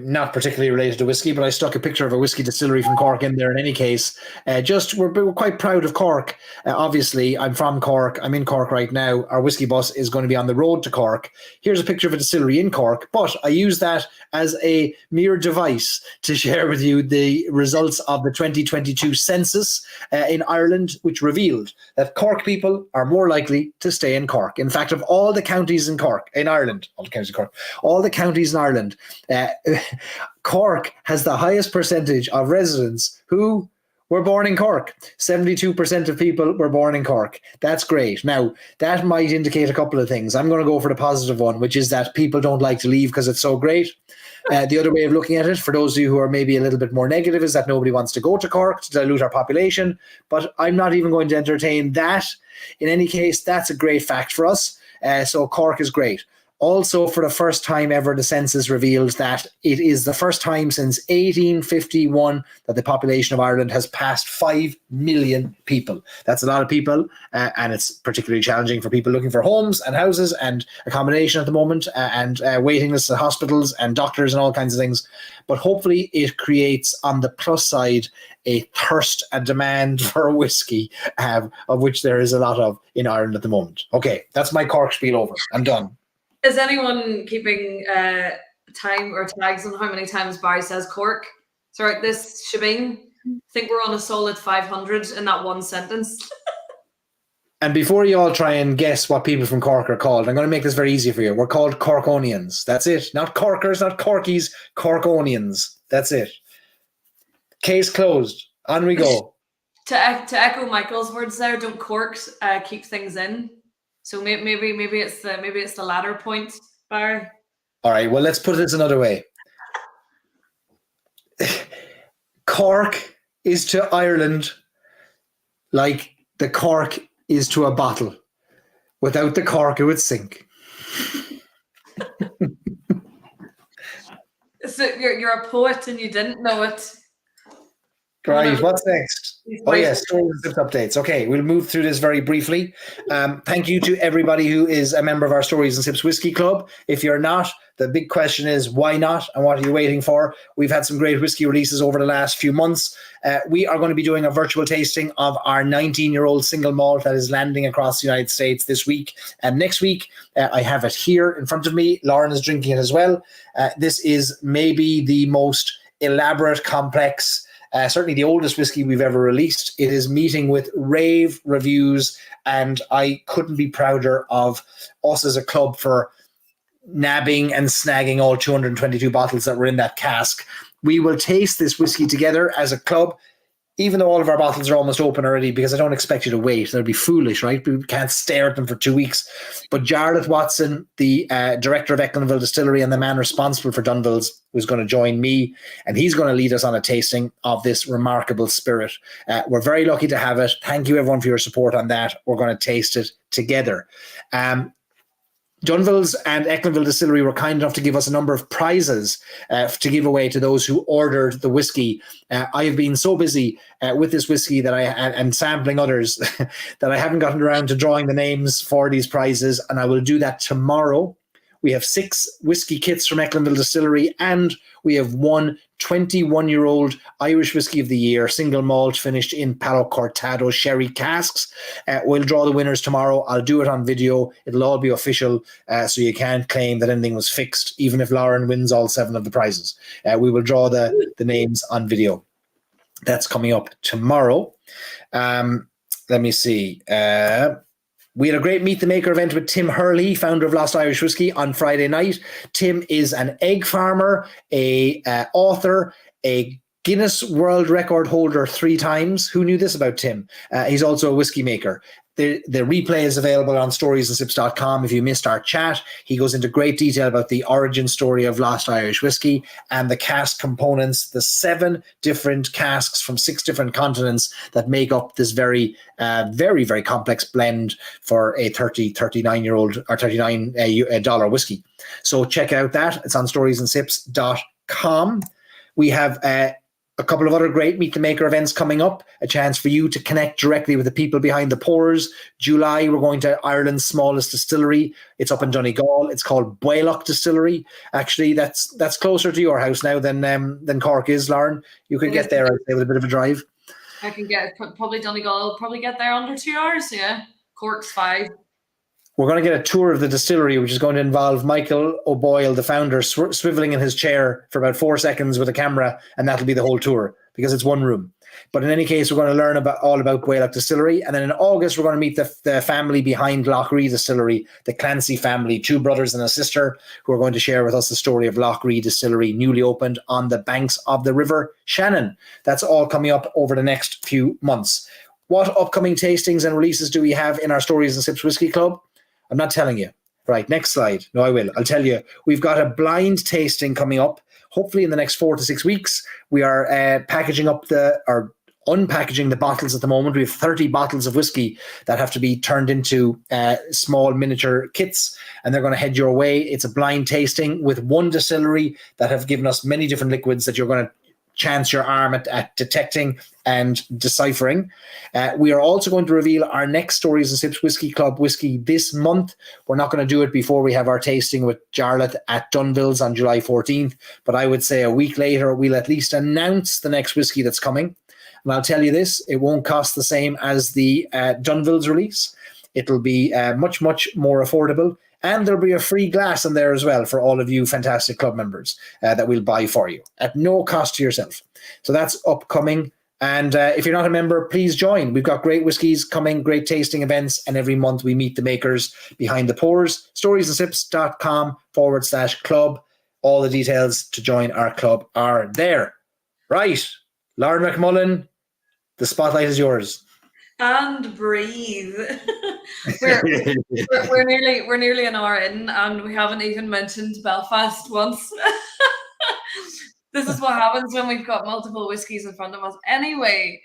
not particularly related to whiskey, but I stuck a picture of a whiskey distillery from Cork in there in any case. We're quite proud of Cork. Obviously, I'm from Cork. I'm in Cork right now. Our Whiskey Bus is going to be on the road to Cork. Here's a picture of a distillery in Cork, but I use that as a mere device to share with you the results of the 2022 census in Ireland, which revealed that Cork people are more likely to stay in Cork. In fact, of all the counties in Ireland, Cork has the highest percentage of residents who were born in Cork. 72% of people were born in Cork. That's great. Now, that might indicate a couple of things. I'm going to go for the positive one, which is that people don't like to leave because it's so great. The other way of looking at it, for those of you who are maybe a little bit more negative, is that nobody wants to go to Cork to dilute our population. But I'm not even going to entertain that. In any case, that's a great fact for us. So Cork is great. Also, for the first time ever, the census reveals that it is the first time since 1851 that the population of Ireland has passed 5 million people. That's a lot of people, and it's particularly challenging for people looking for homes and houses and accommodation at the moment, and waiting lists at hospitals and doctors and all kinds of things. But hopefully it creates, on the plus side, a thirst and demand for whiskey, of which there is a lot of in Ireland at the moment. Okay, that's my Cork spiel over. I'm done. Is anyone keeping time or tags on how many times Barry says Cork throughout this shebang? I think we're on a solid 500 in that one sentence. And before you all try and guess what people from Cork are called, I'm going to make this very easy for you. We're called Corkonians. That's it. Not Corkers, not Corkies, Corkonians. That's it. Case closed. On we go. To echo Michael's words there, don't corks keep things in. So maybe it's the latter point, Barry. All right. Well, let's put this another way. Cork is to Ireland like the cork is to a bottle. Without the cork, it would sink. So you're a poet and you didn't know it. Right, what's next? Oh yes, stories and tips updates. Okay, we'll move through this very briefly. Thank you to everybody who is a member of our Stories and Sips Whiskey Club. If you're not, the big question is why not and what are you waiting for? We've had some great whiskey releases over the last few months. We are going to be doing a virtual tasting of our 19-year-old single malt that is landing across the United States this week. And next week, I have it here in front of me. Lauren is drinking it as well. This is maybe the most elaborate, complex, certainly the oldest whiskey we've ever released. It is meeting with rave reviews, and I couldn't be prouder of us as a club for nabbing and snagging all 222 bottles that were in that cask. We will taste this whiskey together as a club, even though all of our bottles are almost open already, because I don't expect you to wait. That'd be foolish, right? We can't stare at them for 2 weeks. But Jarlath Watson, the director of Ecklinville Distillery and the man responsible for Dunville's, was going to join me, and he's going to lead us on a tasting of this remarkable spirit. We're very lucky to have it. Thank you, everyone, for your support on that. We're going to taste it together. Dunville's and Ecklinville Distillery were kind enough to give us a number of prizes to give away to those who ordered the whiskey. I have been so busy with this whiskey that and sampling others that I haven't gotten around to drawing the names for these prizes, and I will do that tomorrow. We have 6 whiskey kits from Ecklinville Distillery, and we have one 21-year-old Irish Whiskey of the Year, single malt finished in Palo Cortado sherry casks. We'll draw the winners tomorrow. I'll do it on video. It'll all be official, so you can't claim that anything was fixed, even if Lauren wins all 7 of the prizes. We will draw the names on video. That's coming up tomorrow. Let me see. We had a great Meet the Maker event with Tim Hurley, founder of Lost Irish Whiskey, on Friday night. Tim is an egg farmer, a author, a Guinness World Record holder 3 times. Who knew this about Tim? He's also a whiskey maker. The replay is available on storiesandsips.com. If you missed our chat, he goes into great detail about the origin story of Lost Irish Whiskey and the cask components, the 7 different casks from 6 different continents that make up this very, very complex blend for a $39 dollar whiskey. So check out that. It's on storiesandsips.com. We have a couple of other great Meet the Maker events coming up, a chance for you to connect directly with the people behind the pours. July, we're going to Ireland's smallest distillery. It's up in Donegal. It's called Boann Distillery. Actually, that's closer to your house now than Cork is, Lauren. You could get there, I'd say, with a bit of a drive. I can get probably Donegal, probably get there under 2 hours, yeah. Cork's 5. We're going to get a tour of the distillery, which is going to involve Michael O'Boyle, the founder, swiveling in his chair for about 4 seconds with a camera, and that'll be the whole tour because it's one room. But in any case, we're going to learn all about Connacht Distillery. And then in August, we're going to meet the family behind Loughree Distillery, the Clancy family, 2 brothers and a sister, who are going to share with us the story of Loughree Distillery, newly opened on the banks of the River Shannon. That's all coming up over the next few months. What upcoming tastings and releases do we have in our Stories and Sips Whiskey Club? I'm not telling you. Right, next slide. No, I will. I'll tell you. We've got a blind tasting coming up. Hopefully in the next 4 to 6 weeks. We are unpackaging the bottles at the moment. We have 30 bottles of whiskey that have to be turned into small miniature kits, and they're going to head your way. It's a blind tasting with one distillery that have given us many different liquids that you're going to chance your arm at detecting and deciphering. We are also going to reveal our next Stories and Sips Whiskey Club whiskey this month. We're not going to do it before we have our tasting with Jarlath at Dunville's on July 14th, but I would say a week later we'll at least announce the next whiskey that's coming. And I'll tell you this, it won't cost the same as the Dunville's release. It'll be much, much more affordable. And there'll be a free glass in there as well for all of you fantastic club members that we'll buy for you at no cost to yourself. So that's upcoming. And if you're not a member, please join. We've got great whiskies coming, great tasting events, and every month we meet the makers behind the pours. storiesandsips.com/club. All the details to join our club are there. Right. Lauren McMullan, the spotlight is yours. And breathe. we're nearly an hour in, and we haven't even mentioned Belfast once. This is what happens when we've got multiple whiskies in front of us. Anyway,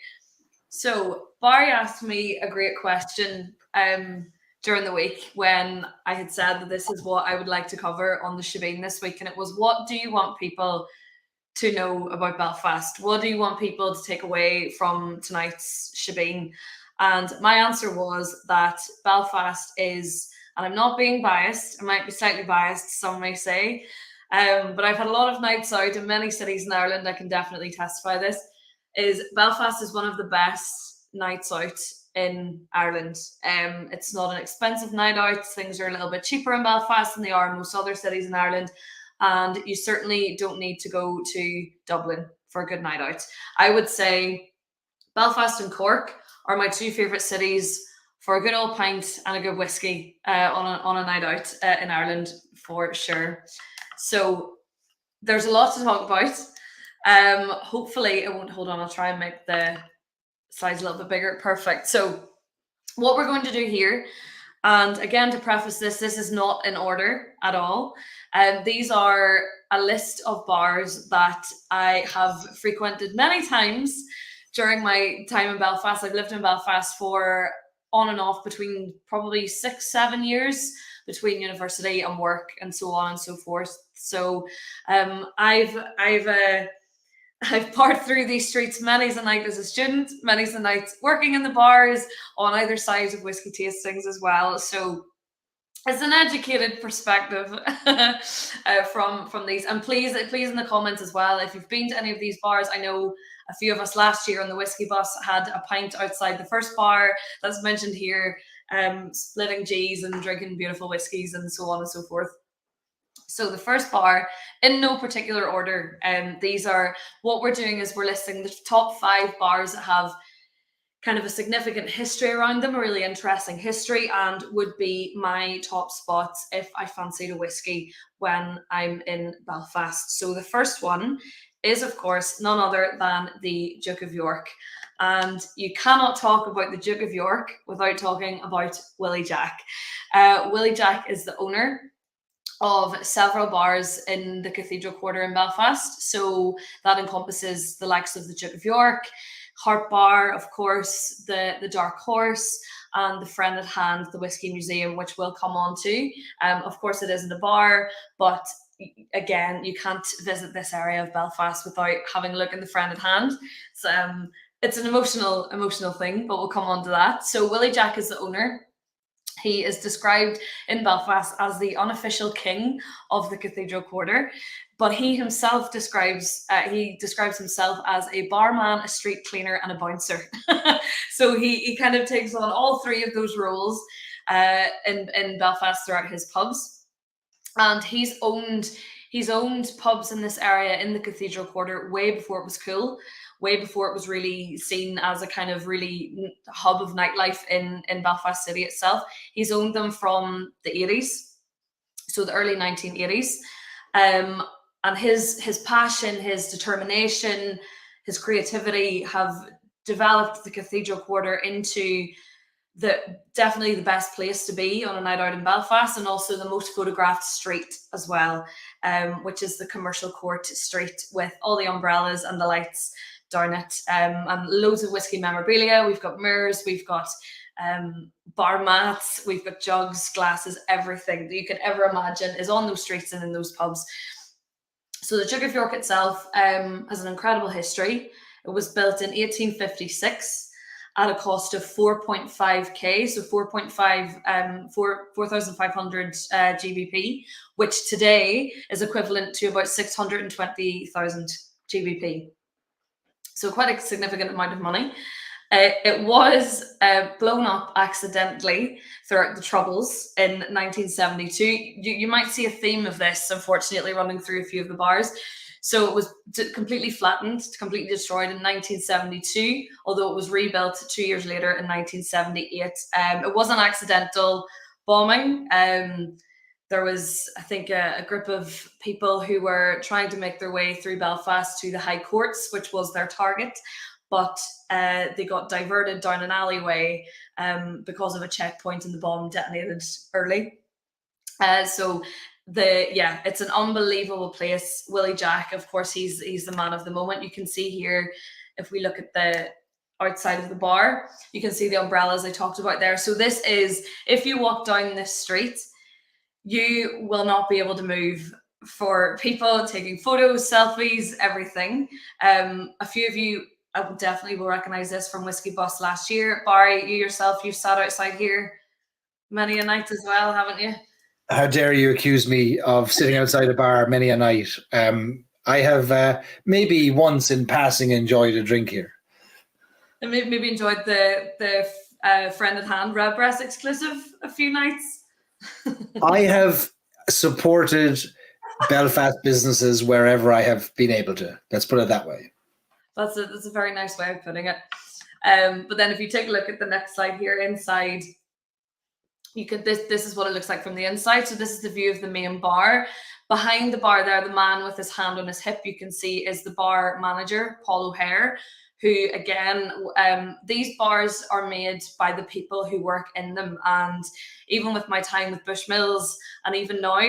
so Barry asked me a great question during the week when I had said that this is what I would like to cover on the shebeen this week, and it was, what do you want people to know about Belfast? What do you want people to take away from tonight's shebeen? And my answer was that Belfast is, and I'm not being biased, I might be slightly biased, some may say, but I've had a lot of nights out in many cities in Ireland, I can definitely testify this, is Belfast is one of the best nights out in Ireland. It's not an expensive night out, things are a little bit cheaper in Belfast than they are in most other cities in Ireland, and you certainly don't need to go to Dublin for a good night out. I would say Belfast and Cork are my 2 favourite cities for a good old pint and a good whiskey on a night out in Ireland for sure. So there's a lot to talk about. Hopefully it won't, hold on, I'll try and make the slides a little bit bigger. Perfect. So what we're going to do here, and again, to preface this is not in order at all. These are a list of bars that I have frequented many times during my time in Belfast. I've lived in Belfast for on and off between probably 6-7 years between university and work and so on and so forth. So I've parked through these streets many's a night as a student, many's a night working in the bars on either side of whiskey tastings as well. So it's an educated perspective from these. And please in the comments as well, if you've been to any of these bars. I know a few of us last year on the whiskey bus had a pint outside the first bar that's mentioned here, splitting G's and drinking beautiful whiskies and so on and so forth. So the first bar, in no particular order, these are, what we're doing is we're listing the top 5 bars that have kind of a significant history around them, a really interesting history, and would be my top spots if I fancied a whiskey when I'm in Belfast. So the first one is, of course, none other than the Duke of York. And you cannot talk about the Duke of York without talking about Willie Jack. Willie Jack is the owner of several bars in the Cathedral Quarter in Belfast. So that encompasses the likes of the Duke of York, Harp Bar, of course, the Dark Horse, and the Friend at Hand, the Whiskey Museum, which we'll come on to. Of course, it isn't a bar, but again, you can't visit this area of Belfast without having a look in the Friend at Hand. It's an emotional thing, but we'll come on to that. So Willie Jack is the owner. He is described in Belfast as the unofficial king of the Cathedral Quarter, but he himself describes himself as a barman, a street cleaner, and a bouncer. So he kind of takes on all 3 of those roles in Belfast throughout his pubs, and he's owned pubs in this area in the Cathedral Quarter way before it was cool. way before it was really seen as a kind of really hub of nightlife in Belfast City itself. He's owned them from the 80s, so the early 1980s. And his passion, his determination, his creativity have developed the Cathedral Quarter into definitely the best place to be on a night out in Belfast, and also the most photographed street as well, which is the Commercial Court Street with all the umbrellas and the lights down it, and loads of whiskey memorabilia. We've got mirrors, we've got bar mats, we've got jugs, glasses, everything that you could ever imagine is on those streets and in those pubs. So the Duke of York itself has an incredible history. It was built in 1856 at a cost of 4.5k, so 4,500 GBP, which today is equivalent to about 620,000 GBP. So quite a significant amount of money. It was blown up accidentally throughout the Troubles in 1972. You might see a theme of this, unfortunately, running through a few of the bars. So it was completely flattened, completely destroyed in 1972, although it was rebuilt 2 years later in 1978. It was an accidental bombing. There was, I think, a group of people who were trying to make their way through Belfast to the High Courts, which was their target, but they got diverted down an alleyway because of a checkpoint, and the bomb detonated early. It's an unbelievable place. Willie Jack, of course, he's the man of the moment. You can see here, if we look at the outside of the bar, you can see the umbrellas I talked about there. So this is, if you walk down this street, you will not be able to move for people taking photos, selfies, everything. A few of you definitely will recognize this from Whiskey Bus last year. Barry, you yourself, you've sat outside here many a night as well, haven't you? How dare you accuse me of sitting outside a bar many a night? I have maybe once in passing enjoyed a drink here. And maybe enjoyed the Friend at Hand Redbreast exclusive a few nights. I have supported Belfast businesses wherever I have been able to. Let's put it that way. That's a very nice way of putting it. But then if you take a look at the next slide here, inside, this is what it looks like from the inside. So this is the view of the main bar. Behind the bar there, the man with his hand on his hip, you can see, is the bar manager, Paul O'Hare, who, again, these bars are made by the people who work in them. And even with my time with Bushmills, and even now,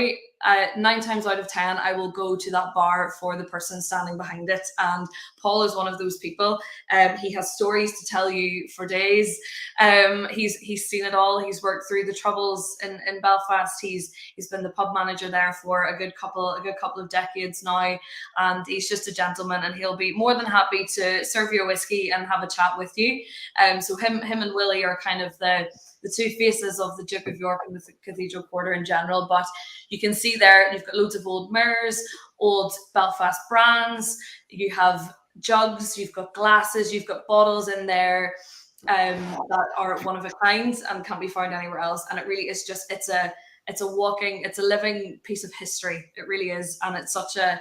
9 times out of 10, I will go to that bar for the person standing behind it. And Paul is one of those people. He has stories to tell you for days. He's seen it all. He's worked through the Troubles in Belfast. He's been the pub manager there for a good couple of decades now. And he's just a gentleman, and he'll be more than happy to serve you a whiskey and have a chat with you. So him and Willie are kind of the two faces of the Duke of York and the Cathedral Quarter in general. But you can see there, you've got loads of old mirrors, old Belfast brands, you have jugs, you've got glasses, you've got bottles in there that are one of a kind and can't be found anywhere else. And it really is just, it's a living piece of history. It really is. And it's such a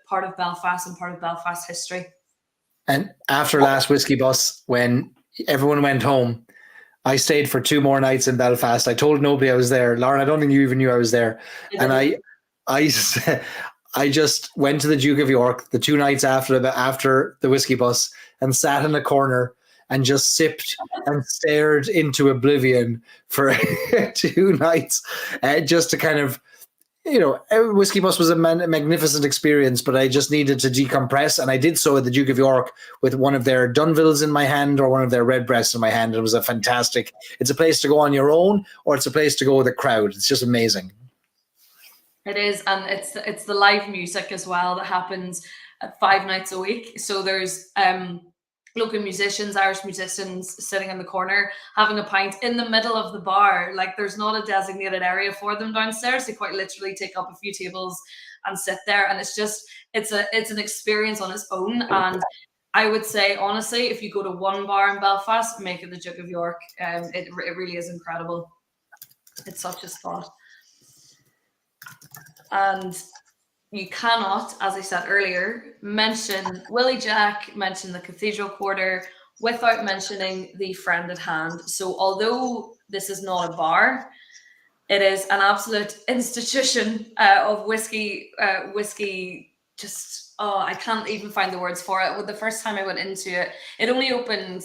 part of Belfast and part of Belfast history. And after last Whiskey Bus, when everyone went home, I stayed for 2 more nights in Belfast. I told nobody I was there. Lauren, I don't think you even knew I was there. And I just went to the Duke of York the 2 nights after the Whiskey Bus and sat in a corner and just sipped and stared into oblivion for 2 nights, just to kind of, Whiskey Bus was a magnificent experience, but I just needed to decompress. And I did so at the Duke of York with one of their Dunvilles in my hand or one of their Redbreasts in my hand. It was it's a place to go on your own, or it's a place to go with a crowd. It's just amazing. It is. And it's the live music as well that happens 5 nights a week. So there's local musicians, Irish musicians, sitting in the corner having a pint in the middle of the bar. Like, there's not a designated area for them downstairs. They quite literally take up a few tables and sit there, and it's an experience on its own. And I would say, honestly, if you go to one bar in Belfast, make it the Duke of York. It really is incredible. It's such a spot. And you cannot, as I said earlier, mention Willie Jack, mention the Cathedral Quarter without mentioning the Friend at Hand. So although this is not a bar, it is an absolute institution of whiskey. Just I can't even find the words for it. Well, the first time I went into it, it only opened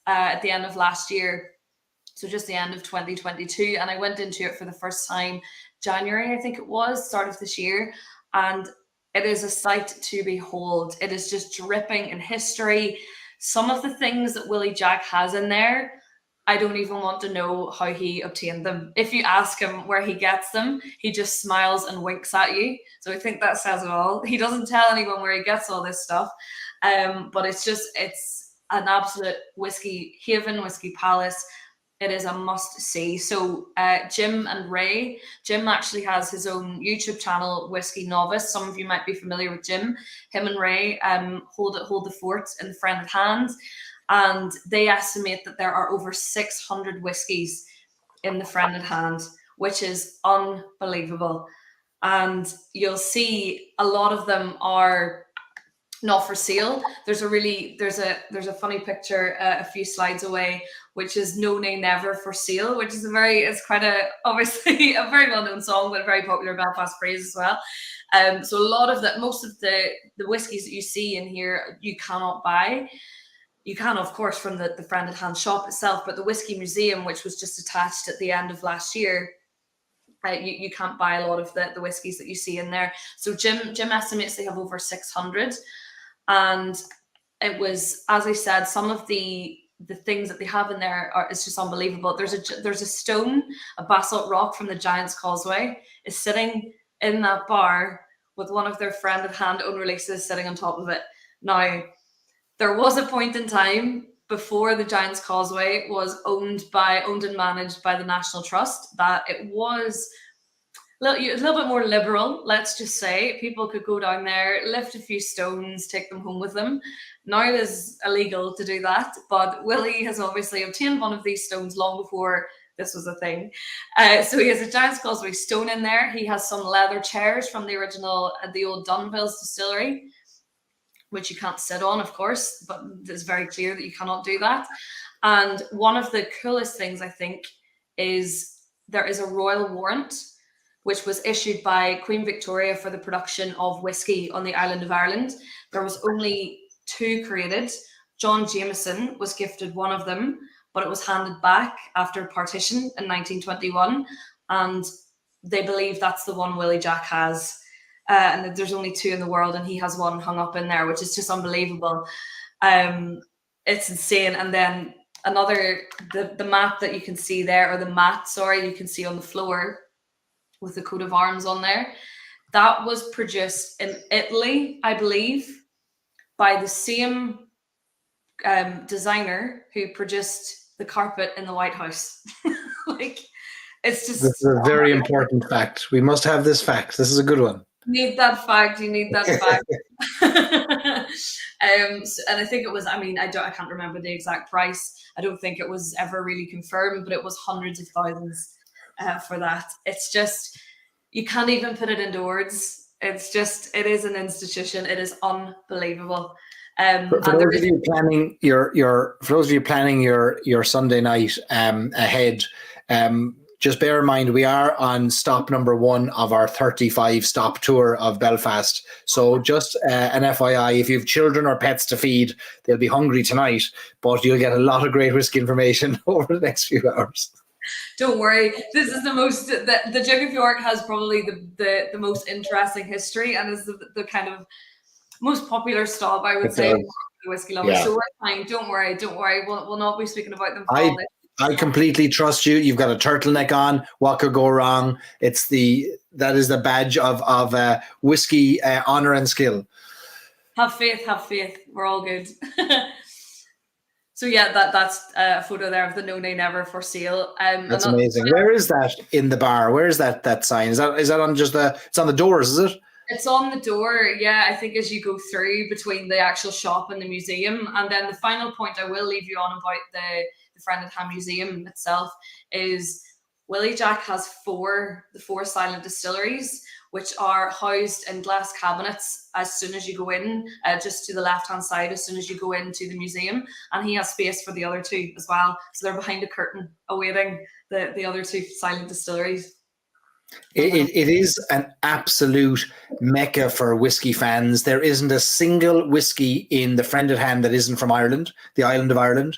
at the end of last year, so just the end of 2022, and I went into it for the first time January, I think it was, start of this year, and it is a sight to behold. It is just dripping in history. Some of the things that Willie Jack has in there, I don't even want to know how he obtained them. If you ask him where he gets them, he just smiles and winks at you. So I think that says it all. He doesn't tell anyone where he gets all this stuff. But it's an absolute whiskey haven, whiskey palace. It is a must see. So Jim and Ray, Jim actually has his own YouTube channel, Whiskey Novice. Some of you might be familiar with Jim. Him and Ray hold the fort in the Friend at Hand. And they estimate that there are over 600 whiskies in the Friend at Hand, which is unbelievable. And you'll see a lot of them are not for sale. There's a funny picture a few slides away, which is No Nay Never for Sale, which is obviously a very well-known song, but a very popular Belfast phrase as well. So a lot of that, most of the whiskies that you see in here, you cannot buy. You can, of course, from the Friend at Hand shop itself, but the Whiskey Museum, which was just attached at the end of last year, you can't buy a lot of the whiskies that you see in there. So Jim estimates they have over 600. And it was, as I said, some of the things that they have in there it's just unbelievable. There's a stone, a basalt rock from the Giant's Causeway is sitting in that bar with one of their Friend at Hand own releases sitting on top of it. Now, there was a point in time before the Giant's Causeway was owned and managed by the National Trust that it was a little bit more liberal, let's just say. People could go down there, lift a few stones, take them home with them. Now it is illegal to do that, but Willie has obviously obtained one of these stones long before this was a thing. So he has a Giant's Causeway stone in there. He has some leather chairs from the old Dunville's distillery, which you can't sit on, of course, but it's very clear that you cannot do that. And one of the coolest things, I think, is there is a royal warrant, which was issued by Queen Victoria for the production of whiskey on the island of Ireland. There was only 2 created. John Jameson was gifted one of them, but it was handed back after partition in 1921. And they believe that's the one Willie Jack has. And there's only 2 in the world, and he has one hung up in there, which is just unbelievable. It's insane. And then the map that you can see there, or the mat, sorry, you can see on the floor with the coat of arms on there, that was produced in Italy, I believe, by the same designer who produced the carpet in the White House. It's just... This is a very important fact. We must have this fact. This is a good one. You need that fact. And I think it was, I can't remember the exact price. I don't think it was ever really confirmed, but it was hundreds of thousands for that. It's just, you can't even put it into words. It is an institution. It is unbelievable. For those of you planning your Sunday night ahead, just bear in mind, we are on stop number 1 of our 35 stop tour of Belfast. So just an FYI, if you have children or pets to feed, they'll be hungry tonight, but you'll get a lot of great whiskey information over the next few hours. Don't worry. This is the Duke of York has probably the most interesting history, and is the kind of most popular stop, I would say, for the whiskey lovers. Yeah. So we're fine. Don't worry. We'll not be speaking about them for all this. I completely trust you. You've got a turtleneck on. What could go wrong? That is the badge of whiskey honor and skill. Have faith. We're all good. So yeah, that's a photo there of the No Nay Never for sale. That's amazing. Where is that in the bar? Where is that sign? Is that on it's on the doors? Is it? It's on the door, yeah, I think, as you go through between the actual shop and the museum. And then the final point I will leave you on about the Friend at Hand Museum itself is Willie Jack has the four silent distilleries, which are housed in glass cabinets as soon as you go in, just to the left-hand side as soon as you go into the museum. And he has space for the other two as well. So they're behind a curtain awaiting the other two silent distilleries. It is an absolute mecca for whiskey fans. There isn't a single whiskey in the Friend at Hand that isn't from Ireland, the island of Ireland,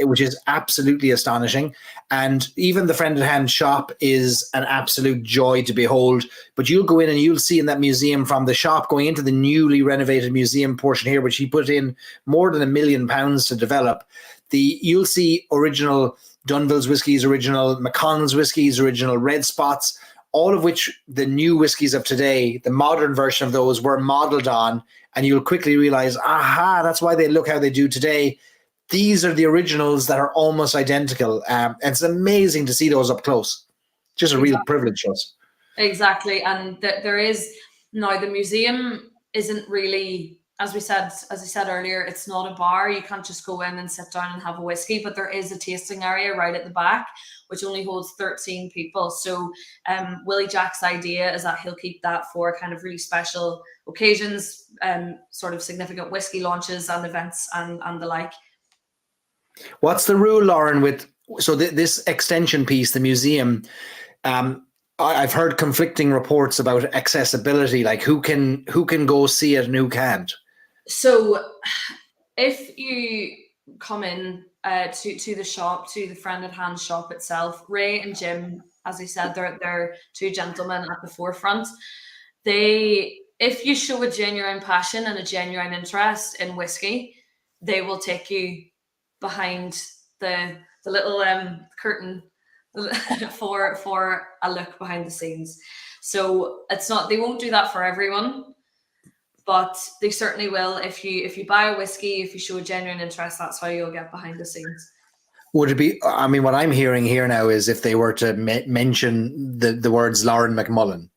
which is absolutely astonishing. And even the Friend at Hand shop is an absolute joy to behold. But you'll go in and you'll see in that museum, from the shop going into the newly renovated museum portion here, which he put in more than £1 million to develop, you'll see original Dunville's whiskies, original McConnell's whiskies, original Red Spots, all of which the new whiskies of today, the modern version of those, were modeled on. And you'll quickly realize, aha, that's why they look how they do today. These are the originals that are almost identical. And it's amazing to see those up close. Just a real privilege for us. Exactly. And there is now, the museum isn't really, as I said earlier, it's not a bar. You can't just go in and sit down and have a whiskey, but there is a tasting area right at the back, which only holds 13 people. So Willie Jack's idea is that he'll keep that for kind of really special occasions, sort of significant whiskey launches and events and the like. What's the rule, Lauren, so this extension piece, the museum? I've heard conflicting reports about accessibility, like who can go see it and who can't. So if you come in to the shop, to the Friend at Hand shop itself, Ray and Jim, as I said, they're two gentlemen at the forefront. If you show a genuine passion and a genuine interest in whiskey, they will take you behind the little curtain for a look behind the scenes. So they won't do that for everyone, but they certainly will. If you buy a whiskey, if you show a genuine interest, that's how you'll get behind the scenes. Would it be, I mean, what I'm hearing here now is if they were to mention the words Lauren McMullan,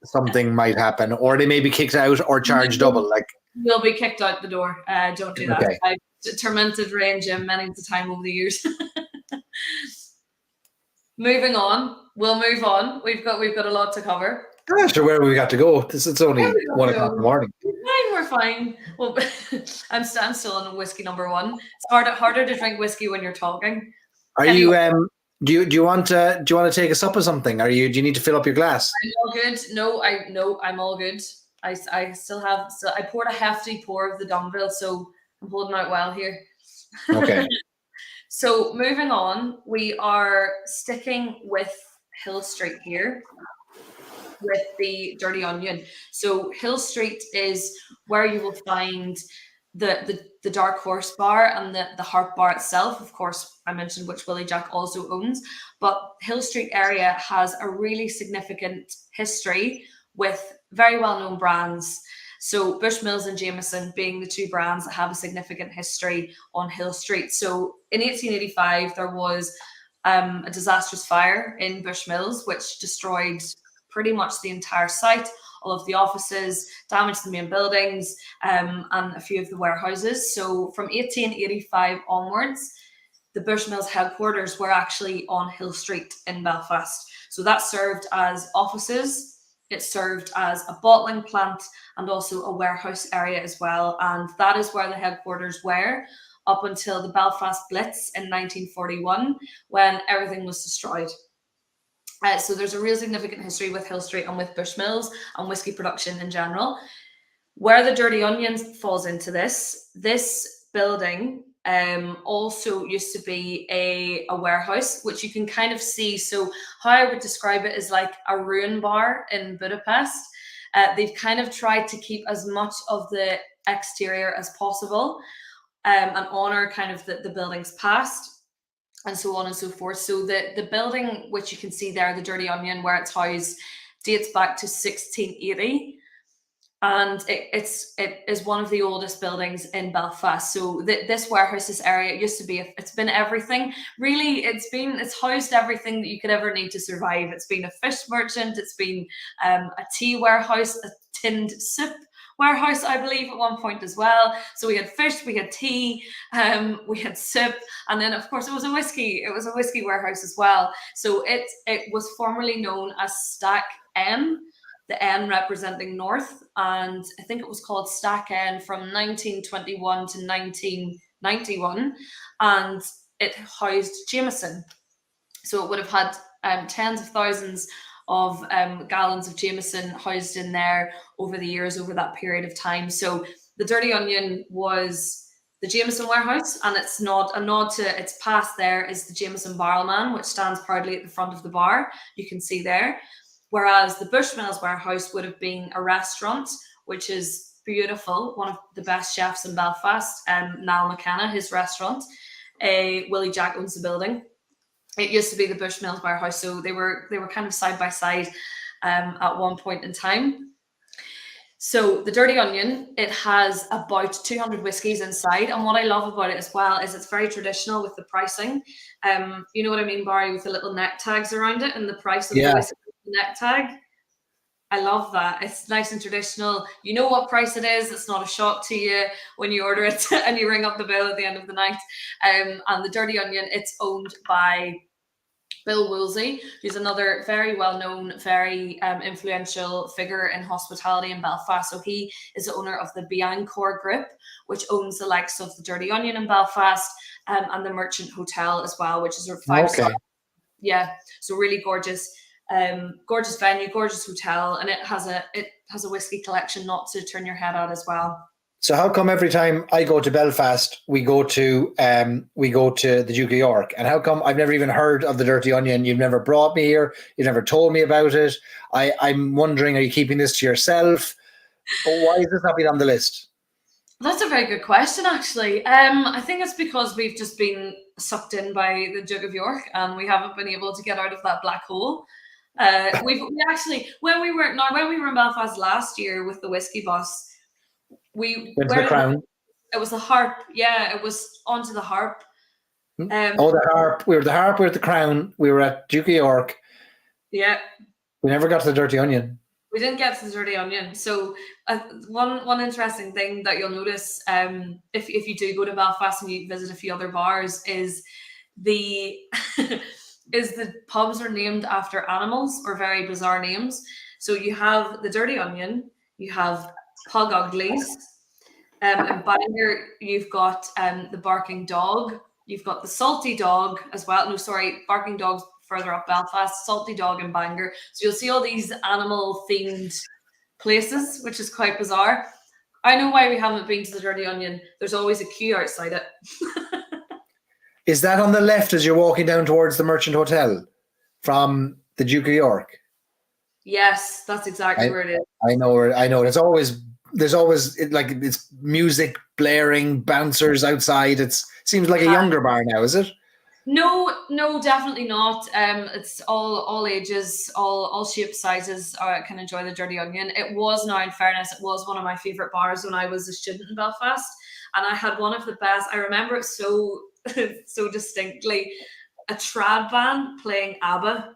something might happen, or they may be kicked out or charged double. Like, you'll be kicked out the door. Don't do that. Okay. I've tormented Ray and Jim many a time over the years. Moving on, we'll move on. We've got a lot to cover. I'm not sure where we got to go. It's only 1 o'clock in the morning. We're fine. Well, I'm still on whiskey number one. It's harder to drink whiskey when you're talking. Are anyway. Do you want to take a sup of something? Do you need to fill up your glass? I'm all good. No, I'm all good. I still have. So I poured a hefty pour of the Dunville, so I'm holding out well here. Okay. So moving on, we are sticking with Hill Street here with the Dirty Onion. So Hill Street is where you will find the Dark Horse Bar and the Harp Bar itself. Of course, I mentioned which Willie Jack also owns, but Hill Street area has a really significant history with very well-known brands. So Bushmills and Jameson being the two brands that have a significant history on Hill Street. So in 1885, there was a disastrous fire in Bushmills, which destroyed pretty much the entire site, all of the offices, damaged the main buildings, and a few of the warehouses. So from 1885 onwards, the Bushmills headquarters were actually on Hill Street in Belfast. So that served as offices. It served as a bottling plant and also a warehouse area as well. And that is where the headquarters were up until the Belfast Blitz in 1941, when everything was destroyed. So there's a real significant history with Hill Street and with Bushmills and whiskey production in general. Where the Dirty Onion falls into this building also used to be a warehouse, which you can kind of see. So how I would describe it is like a ruin bar in Budapest. They've kind of tried to keep as much of the exterior as possible and honor kind of the building's past and so on and so forth. So the building, which you can see there, the Dirty Onion, where it's housed, dates back to 1680. And it is one of the oldest buildings in Belfast. So this warehouse, this area, it used to be, it's been everything. Really, it's housed everything that you could ever need to survive. It's been a fish merchant, it's been a tea warehouse, a tinned soup warehouse, I believe, at one point as well. So we had fish, we had tea, we had soup, and then of course it was a whiskey. It was a whiskey warehouse as well. So it was formerly known as Stack N, the N representing North, and I think it was called Stack N from 1921 to 1991, and it housed Jameson. So it would have had tens of thousands of gallons of Jameson housed in there over the years, over that period of time. So the Dirty Onion was the Jameson warehouse, and it's not a nod to its past. There is the Jameson Barrelman, which stands proudly at the front of the bar. You can see there. Whereas the Bushmills warehouse would have been a restaurant, which is beautiful. One of the best chefs in Belfast, Niall McKenna, his restaurant. Willie Jack owns the building. It used to be the Bushmills warehouse, so they were kind of side by side at one point in time. So the Dirty Onion, it has about 200 whiskies inside, and what I love about it as well is it's very traditional with the pricing. You know what I mean, Barry, with the little neck tags around it and the price of the whiskey neck tag. I love that. It's nice and traditional. You know what price it is. It's not a shock to you when you order it and you ring up the bill at the end of the night. And the Dirty Onion, it's owned by Bill Woolsey, who's another very well-known, very influential figure in hospitality in Belfast. So he is the owner of the Biancourt Group, which owns the likes of the Dirty Onion in Belfast and the Merchant Hotel as well, which is a 5-star. Yeah, so really gorgeous. Gorgeous venue, gorgeous hotel, and it has a whiskey collection not to turn your head at as well. So how come every time I go to Belfast, we go to the Duke of York, and how come I've never even heard of the Dirty Onion? You've never brought me here. You've never told me about it. I'm wondering, are you keeping this to yourself? Why is this not been on the list? That's a very good question, actually. I think it's because we've just been sucked in by the Duke of York, and we haven't been able to get out of that black hole. We actually, when we were in Belfast last year with the whiskey bus, we went to the Crown. It was the Harp. Yeah, it was onto the Harp. The Harp. We were the Harp. We were at the Crown. We were at Duke of York. Yeah. We never got to the Dirty Onion. We didn't get to the Dirty Onion. So one interesting thing that you'll notice if you do go to Belfast and you visit a few other bars is the pubs are named after animals or very bizarre names. So you have the Dirty Onion, you have Pug Uglies, in Bangor you've got the Barking Dog, you've got the Salty Dog as well. No, sorry, Barking Dog's further up Belfast, Salty Dog in Bangor. So you'll see all these animal themed places, which is quite bizarre. I know why we haven't been to the Dirty Onion. There's always a queue outside it. Is that on the left as you're walking down towards the Merchant Hotel from the Duke of York? Yes, that's exactly where it is. I know. There's always it's music blaring, bouncers outside. It seems like a younger bar now, is it? No, definitely not. It's all ages, all shapes, sizes can enjoy the Dirty Onion. It was, now in fairness, it was one of my favorite bars when I was a student in Belfast, and I had one of the best. I remember it so distinctly, a trad band playing ABBA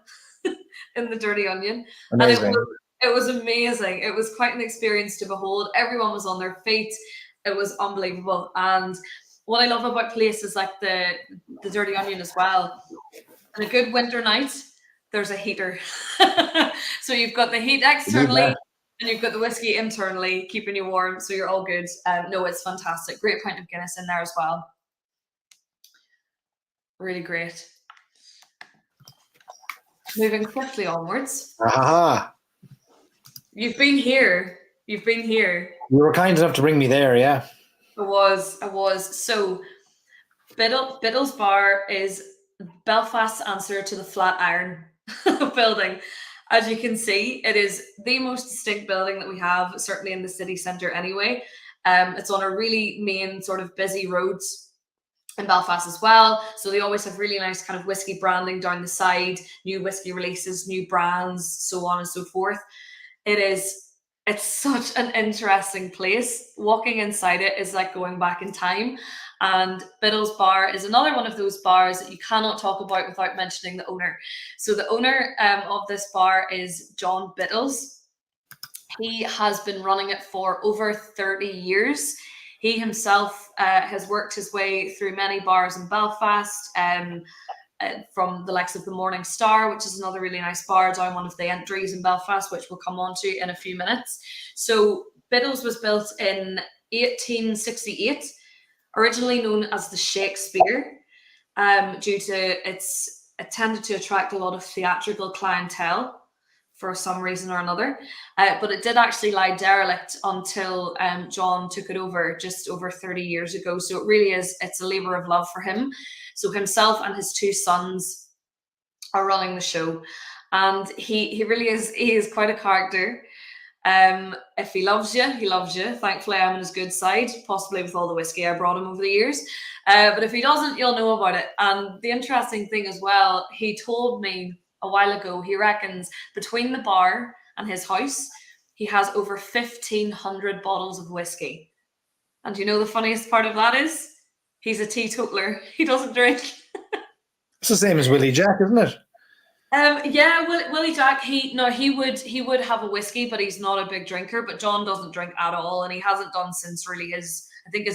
in the Dirty Onion. Amazing. And it was amazing. It was quite an experience to behold. Everyone was on their feet. It was unbelievable. And what I love about places like the Dirty Onion as well, on a good winter night, there's a heater. So you've got the heat externally and you've got the whiskey internally, keeping you warm, so you're all good. No, it's fantastic. Great pint of Guinness in there as well. Really great. Moving quickly onwards. You've been here. You were kind enough to bring me there, yeah. I was. So Biddle's Bar is Belfast's answer to the Flatiron building. As you can see, it is the most distinct building that we have, certainly in the city centre anyway. It's on a really main sort of busy roads in Belfast as well. So they always have really nice kind of whiskey branding down the side, new whiskey releases, new brands, so on and so forth. It's such an interesting place. Walking inside it is like going back in time. And Biddle's Bar is another one of those bars that you cannot talk about without mentioning the owner. So the owner of this bar is John Biddles. He has been running it for over 30 years. He himself has worked his way through many bars in Belfast, from the likes of the Morning Star, which is another really nice bar, down one of the entries in Belfast, which we'll come on to in a few minutes. So Biddle's was built in 1868, originally known as the Shakespeare, due to it tended to attract a lot of theatrical clientele for some reason or another. But it did actually lie derelict until John took it over just over 30 years ago. So it really is, it's a labour of love for him. So himself and his two sons are running the show. And he really is, he is quite a character. If he loves you, he loves you. Thankfully, I'm on his good side, possibly with all the whiskey I brought him over the years. But if he doesn't, you'll know about it. And the interesting thing as well, he told me a while ago, he reckons between the bar and his house, he has over 1,500 bottles of whiskey. And you know the funniest part of that is? He's a teetotaler. He doesn't drink. It's the same as Willie Jack, isn't it? Yeah, Willie Jack, he would have a whiskey, but he's not a big drinker. But John doesn't drink at all, and he hasn't done since really his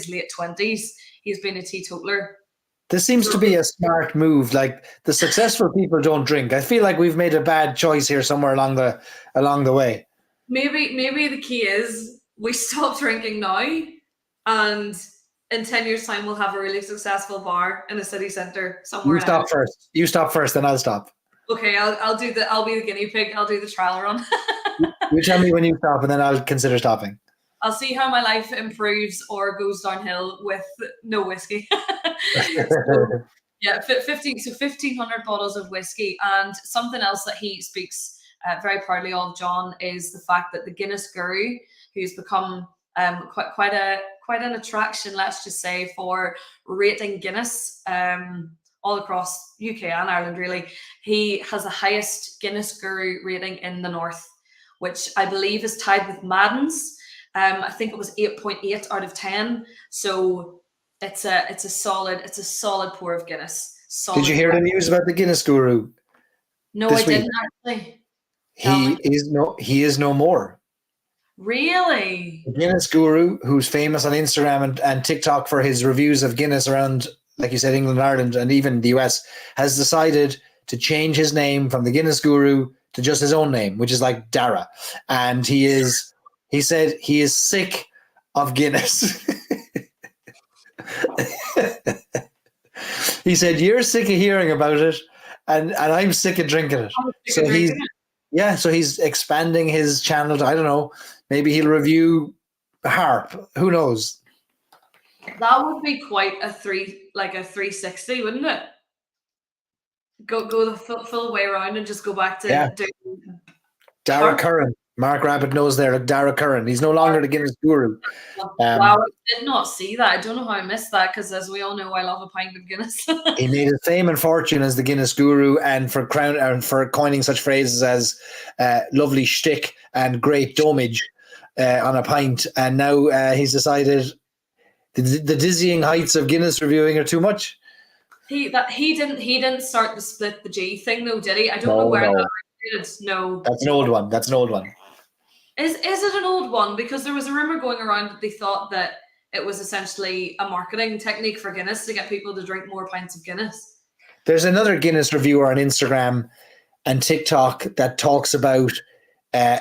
late 20s. He's been a teetotaler. This seems to be a smart move. Like, the successful people don't drink. I feel like we've made a bad choice here somewhere along the way. Maybe the key is we stop drinking now, and in 10 years' time we'll have a really successful bar in a city centre somewhere. You stop first. You stop first, then I'll stop. Okay, I'll be the guinea pig. I'll do the trial run. You tell me when you stop, and then I'll consider stopping. I'll see how my life improves or goes downhill with no whiskey. Yeah, 1,500 bottles of whiskey. And something else that he speaks very proudly of, John, is the fact that the Guinness Guru, who's become quite an attraction, let's just say, for rating Guinness all across UK and Ireland, really. He has the highest Guinness Guru rating in the north, which I believe is tied with Madden's. I think it was 8.8 out of 10. So it's a solid pour of Guinness. Did you hear the news about the Guinness Guru? No, I didn't actually. He is no more. Really? The Guinness Guru, who's famous on Instagram and TikTok for his reviews of Guinness around, like you said, England, Ireland, and even the US, has decided to change his name from the Guinness Guru to just his own name, which is like Dara. And he said he is sick of Guinness. He said, you're sick of hearing about it, and I'm sick of drinking it. So he's expanding his channel to, I don't know, maybe he'll review Harp. Who knows? That would be quite a 360, wouldn't it? Go the full way around and just go back to Dara Curran. Mark Rabbit knows there, Dara Curran. He's no longer the Guinness Guru. Wow, I did not see that. I don't know how I missed that, because as we all know, I love a pint of Guinness. He made his fame and fortune as the Guinness Guru, and for coining such phrases as lovely shtick and great domage on a pint. And now he's decided the dizzying heights of Guinness reviewing are too much. He didn't start the split the G thing though, did he? I don't know where that originated. No, that's an old one. Is it an old one? Because there was a rumor going around that they thought that it was essentially a marketing technique for Guinness to get people to drink more pints of Guinness. There's another Guinness reviewer on Instagram and TikTok that talks about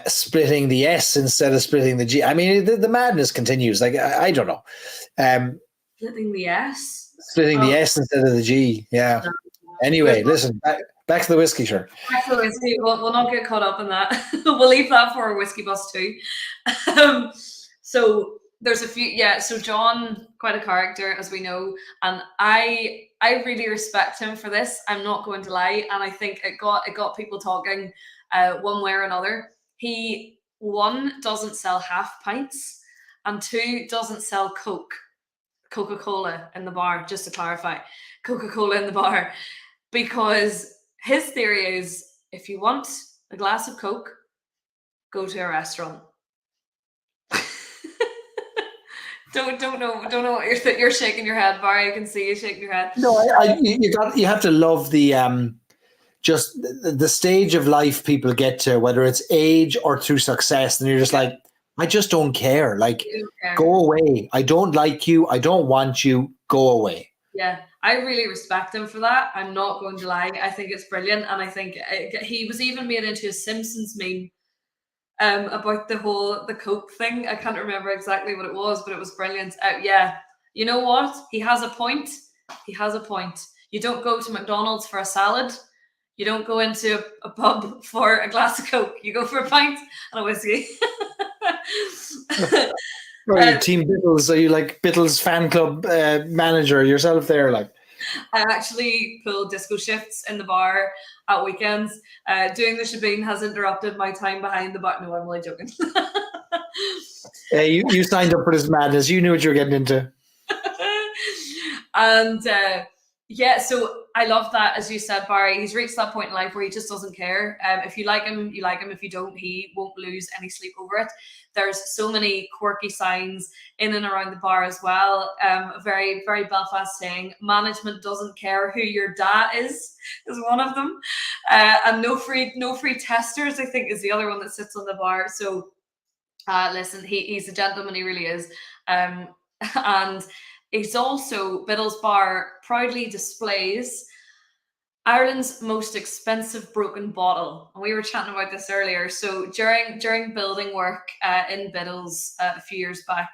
splitting the S instead of splitting the G. I mean, the madness continues. Like, I don't know. Splitting the S? Splitting the S instead of the G, yeah. Anyway, listen, back to the whiskey, sure. Back to the whiskey. We'll not get caught up in that. We'll leave that for our whiskey bus too. So there's a few, so John, quite a character, as we know, and I really respect him for this. I'm not going to lie, and I think it got people talking one way or another. He, one, doesn't sell half pints, and two, doesn't sell Coca-Cola in the bar, just to clarify. Coca-Cola in the bar. Because his theory is, if you want a glass of Coke, go to a restaurant. Don't know what you're shaking your head, Barry. I can see you shaking your head. No, you have to love the just the stage of life people get to, whether it's age or through success, and you're just like, I just don't care. Like, go away. I don't like you. I don't want you. Go away. Yeah, I really respect him for that. I'm not going to lie. I think it's brilliant. And I think he was even made into a Simpsons meme about the Coke thing. I can't remember exactly what it was, but it was brilliant. Yeah, you know what? He has a point. He has a point. You don't go to McDonald's for a salad. You don't go into a pub for a glass of Coke. You go for a pint and a whiskey. Are you Team Biddles? Are you like Biddles fan club manager yourself there? Like, I actually pull disco shifts in the bar at weekends. Doing the shebeen has interrupted my time behind the bar. No, I'm only joking. You signed up for this madness. You knew what you were getting into. And yeah, so I love that, as you said, Barry. He's reached that point in life where he just doesn't care. If you like him, you like him. If you don't, he won't lose any sleep over it. There's so many quirky signs in and around the bar as well. A very, very Belfast saying, management doesn't care who your dad is one of them. And no free testers, I think, is the other one that sits on the bar. So listen, he's a gentleman, he really is. And it's also, Biddle's Bar proudly displays Ireland's most expensive broken bottle. And we were chatting about this earlier. So during building work in Biddle's a few years back,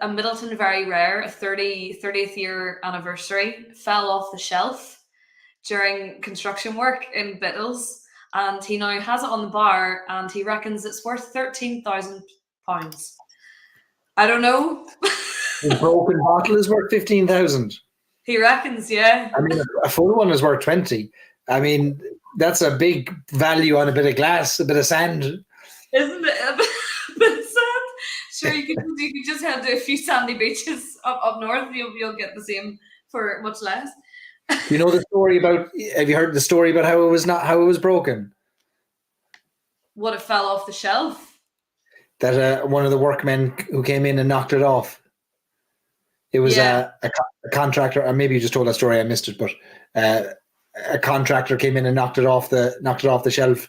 a Middleton Very Rare, a 30th year anniversary, fell off the shelf during construction work in Biddle's. And he now has it on the bar, and he reckons it's worth £13,000. I don't know. The broken bottle is worth 15,000. He reckons, yeah. I mean, a full one is worth 20. I mean, that's a big value on a bit of glass, a bit of sand. Isn't it? A bit of sand? Sure, you could just head to a few sandy beaches up north. You'll get the same for much less. You know the story about? Have you heard the story about how it was broken? What, it fell off the shelf? That one of the workmen who came in and knocked it off. It was a contractor, or maybe you just told that story, I missed it, but a contractor came in and knocked it off the shelf.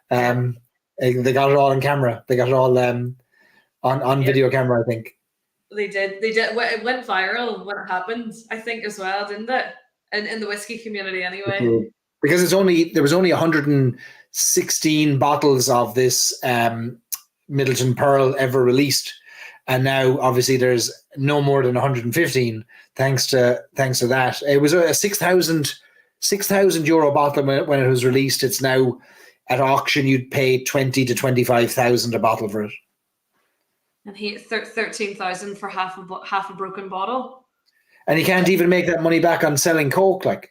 They got it all on camera. They got it all on video camera, I think. They did. It went viral when it happened, I think, as well, didn't it? In the whiskey community, anyway. Because there was only 116 bottles of this Middleton Pearl ever released. And now, obviously, there's no more than 115, thanks to that. It was a 6,000 euro bottle when it was released. It's now at auction, you'd pay 20 to 25,000 a bottle for it. And he 13,000 for half a broken bottle. And you can't even make that money back on selling Coke, like.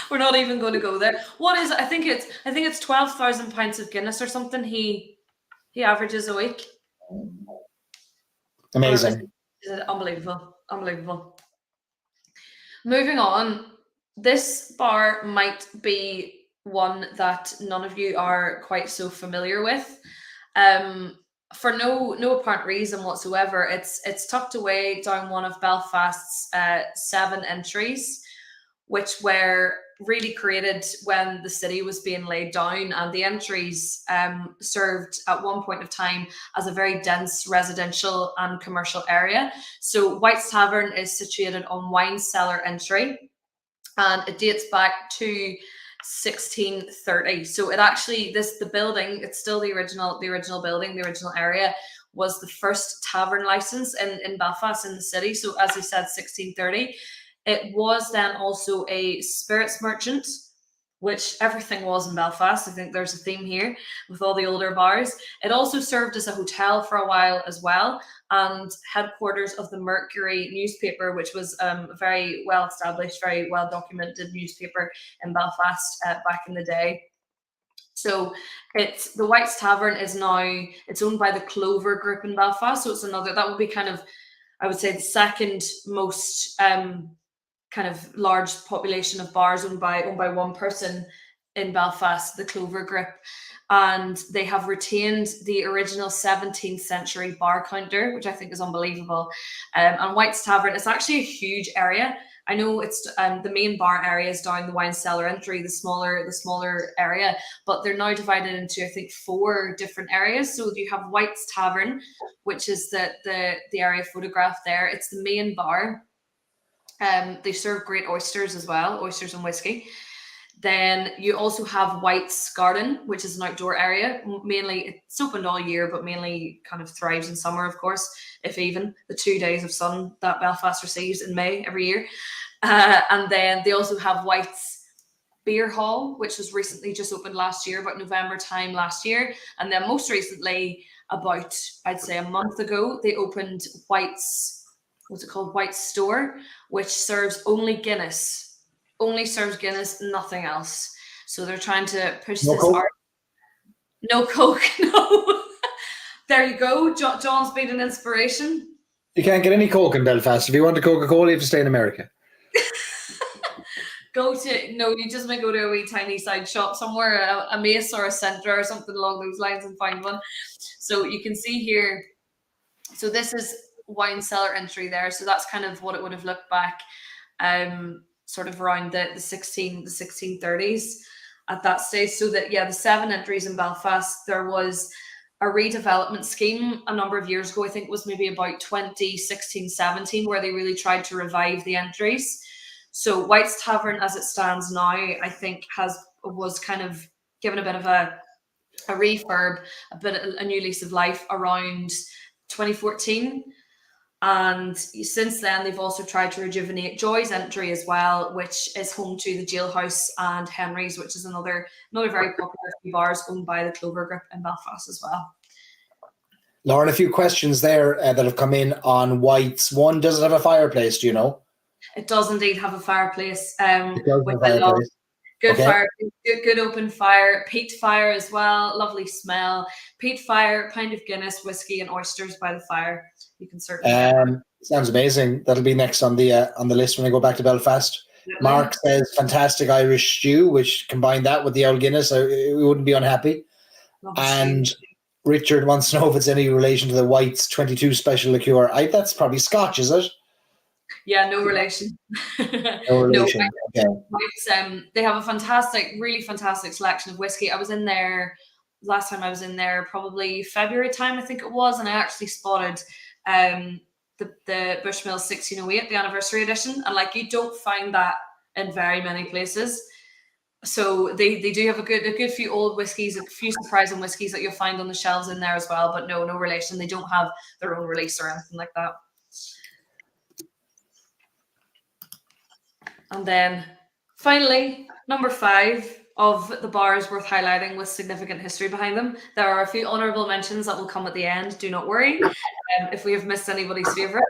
We're not even going to go there. What is it? I think it's 12,000 pints of Guinness or something. He averages a week. Amazing. Unbelievable. Moving on, this bar might be one that none of you are quite so familiar with. For no apparent reason whatsoever. It's tucked away down one of Belfast's 7 entries, which were really created when the city was being laid down, and the entries served at one point of time as a very dense residential and commercial area. So White's Tavern is situated on Wine Cellar Entry, and it dates back to 1630. So it actually, the building, it's still the original building, the original area, was the first tavern license in Belfast, in the city. So as I said, 1630. It was then also a spirits merchant, which everything was in Belfast. I think there's a theme here with all the older bars. It also served as a hotel for a while as well, and headquarters of the Mercury newspaper, which was a very well established, very well documented newspaper in Belfast back in the day. So it's the White's Tavern is now, it's owned by the Clover Group in Belfast. So it's another, that would be kind of, I would say, the second most kind of large population of bars owned by one person in Belfast, the Clover Group. And they have retained the original 17th century bar counter, which I think is unbelievable. And White's Tavern, it's actually a huge area. I know it's the main bar area is down the wine cellar entry, the smaller area, but they're now divided into, I think, 4 different areas. So you have White's Tavern, which is the area photographed there. It's the main bar. They serve great oysters as well, oysters and whiskey. Then you also have White's Garden, which is an outdoor area. Mainly, it's open all year, but mainly kind of thrives in summer, of course, if even the 2 days of sun that Belfast receives in May every year. And then they also have White's Beer Hall, which was recently just opened last year, about November time last year. And then most recently, about, I'd say, a month ago, they opened White's, what's it called? White's Store, which serves only Guinness. Only serves Guinness, nothing else. So they're trying to push No this Coke? art. No Coke, no. There you go. John's been an inspiration. You can't get any Coke in Belfast. If you want a Coca-Cola, you have to stay in America. You just may go to a wee tiny side shop somewhere, a Mace or a Centra or something along those lines, and find one. So you can see here, so this is wine cellar entry there. So that's kind of what it would have looked back sort of around the 1630s at that stage. So that, yeah, the 7 entries in Belfast, there was a redevelopment scheme a number of years ago. I think it was maybe about 2016-17, where they really tried to revive the entries. So White's Tavern, as it stands now, I think was kind of given a bit of a refurb, a new lease of life around 2014. And since then, they've also tried to rejuvenate Joy's entry as well, which is home to the Jailhouse and Henry's, which is another very popular few bars owned by the Clover Group in Belfast as well. Lauren, a few questions there that have come in on White's. One, does it have a fireplace? Do you know? It does indeed have a fireplace. It does have a fireplace. Good Okay. fire, good open fire, peat fire as well. Lovely smell. Peat fire, pint of Guinness, whiskey, and oysters by the fire. You can certainly. Sounds amazing. That'll be next on the list when I go back to Belfast. Definitely. Mark says fantastic Irish stew, which combine that with the old Guinness, we wouldn't be unhappy. Lovely And stew. Richard wants to know if it's any relation to the White's 22 special liqueur. That's probably Scotch, is it? Yeah, no relation. No relation. Okay. They have a really fantastic selection of whiskey. I was in there last time I was in there, probably February time, I think it was, and I actually spotted the Bushmills 1608, the anniversary edition, and like you don't find that in very many places. So they do have a good few old whiskies, a few surprising whiskies that you'll find on the shelves in there as well. But no relation. They don't have their own release or anything like that. And then finally, number 5 of the bars worth highlighting with significant history behind them. There are a few honourable mentions that will come at the end. Do not worry if we have missed anybody's favourite.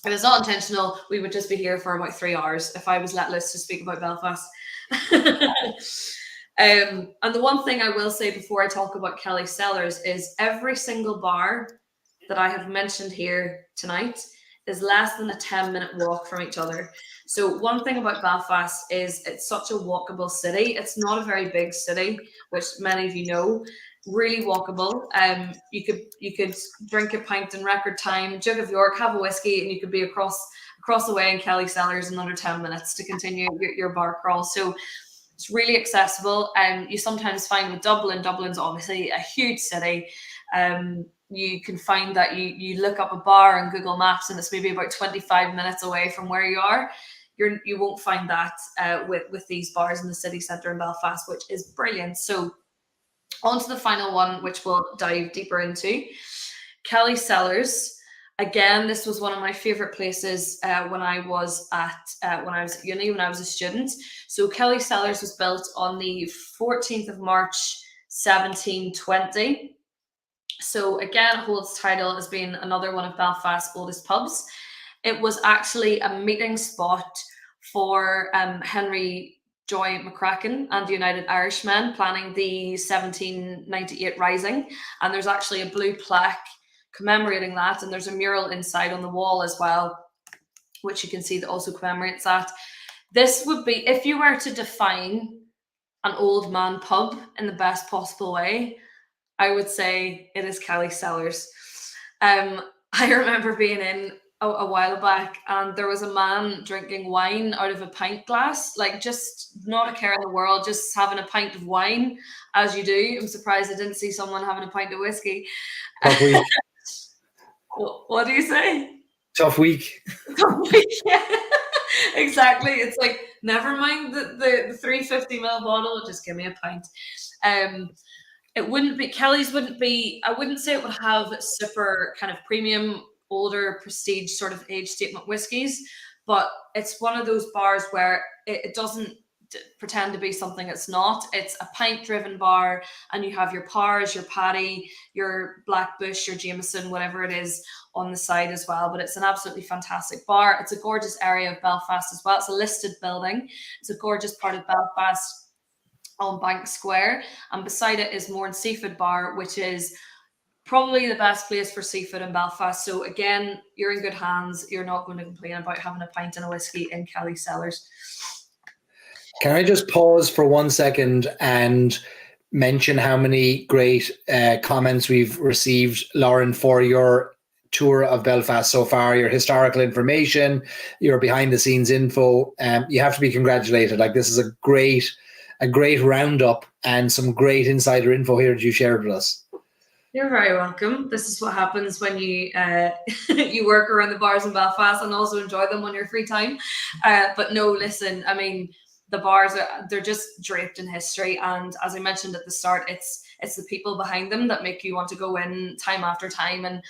If it's not intentional, we would just be here for about 3 hours if I was let loose to speak about Belfast. And the one thing I will say before I talk about Kelly Cellars is every single bar that I have mentioned here tonight is less than a 10-minute walk from each other. So one thing about Belfast is it's such a walkable city. It's not a very big city, which many of you know. Really walkable. You could drink a pint in record time, jug of York, have a whiskey, and you could be across the way in Kelly Cellars in under 10 minutes to continue your bar crawl. So it's really accessible. You sometimes find with Dublin's obviously a huge city. You can find that you look up a bar on Google Maps and it's maybe about 25 minutes away from where you are. You won't find that with these bars in the city centre in Belfast, which is brilliant. So on to the final one, which we'll dive deeper into. Kelly Cellars. Again, this was one of my favourite places when I was at uni, when I was a student. So Kelly Cellars was built on the 14th of March, 1720. So again, it holds title as being another one of Belfast's oldest pubs. It was actually a meeting spot for Henry Joy McCracken and the United Irishmen planning the 1798 Rising. And there's actually a blue plaque commemorating that. And there's a mural inside on the wall as well, which you can see that also commemorates that. This would be, if you were to define an old man pub in the best possible way, I would say it is Kelly Cellars. I remember being in a while back, and there was a man drinking wine out of a pint glass, like just not a care in the world, just having a pint of wine, as you do. I'm surprised I didn't see someone having a pint of whiskey. Tough week. What do you say? Tough week. Yeah, exactly. It's like, never mind the 350 ml bottle, just give me a pint. It wouldn't be, Kelly's wouldn't be, I wouldn't say it would have super kind of premium, older, prestige sort of age statement whiskies, but it's one of those bars where it doesn't pretend to be something it's not. It's a pint driven bar, and you have your Pearse, your Paddy, your Black Bush, your Jameson, whatever it is on the side as well. But it's an absolutely fantastic bar. It's a gorgeous area of Belfast as well. It's a listed building. It's a gorgeous part of Belfast on Bank Square, and beside it is Mourne Seafood Bar, which is probably the best place for seafood in Belfast. So again, you're in good hands. You're not going to complain about having a pint and a whiskey in Kelly's Cellars. Can I just pause for 1 second and mention how many great comments we've received, Lauren, for your tour of Belfast so far, your historical information, your behind the scenes info. You have to be congratulated. Like, this is a great roundup and some great insider info here that you shared with us. You're very welcome. This is what happens when you you work around the bars in Belfast and also enjoy them on your free time. But no, listen, I mean, the bars they're just draped in history, and as I mentioned at the start, it's the people behind them that make you want to go in time after time and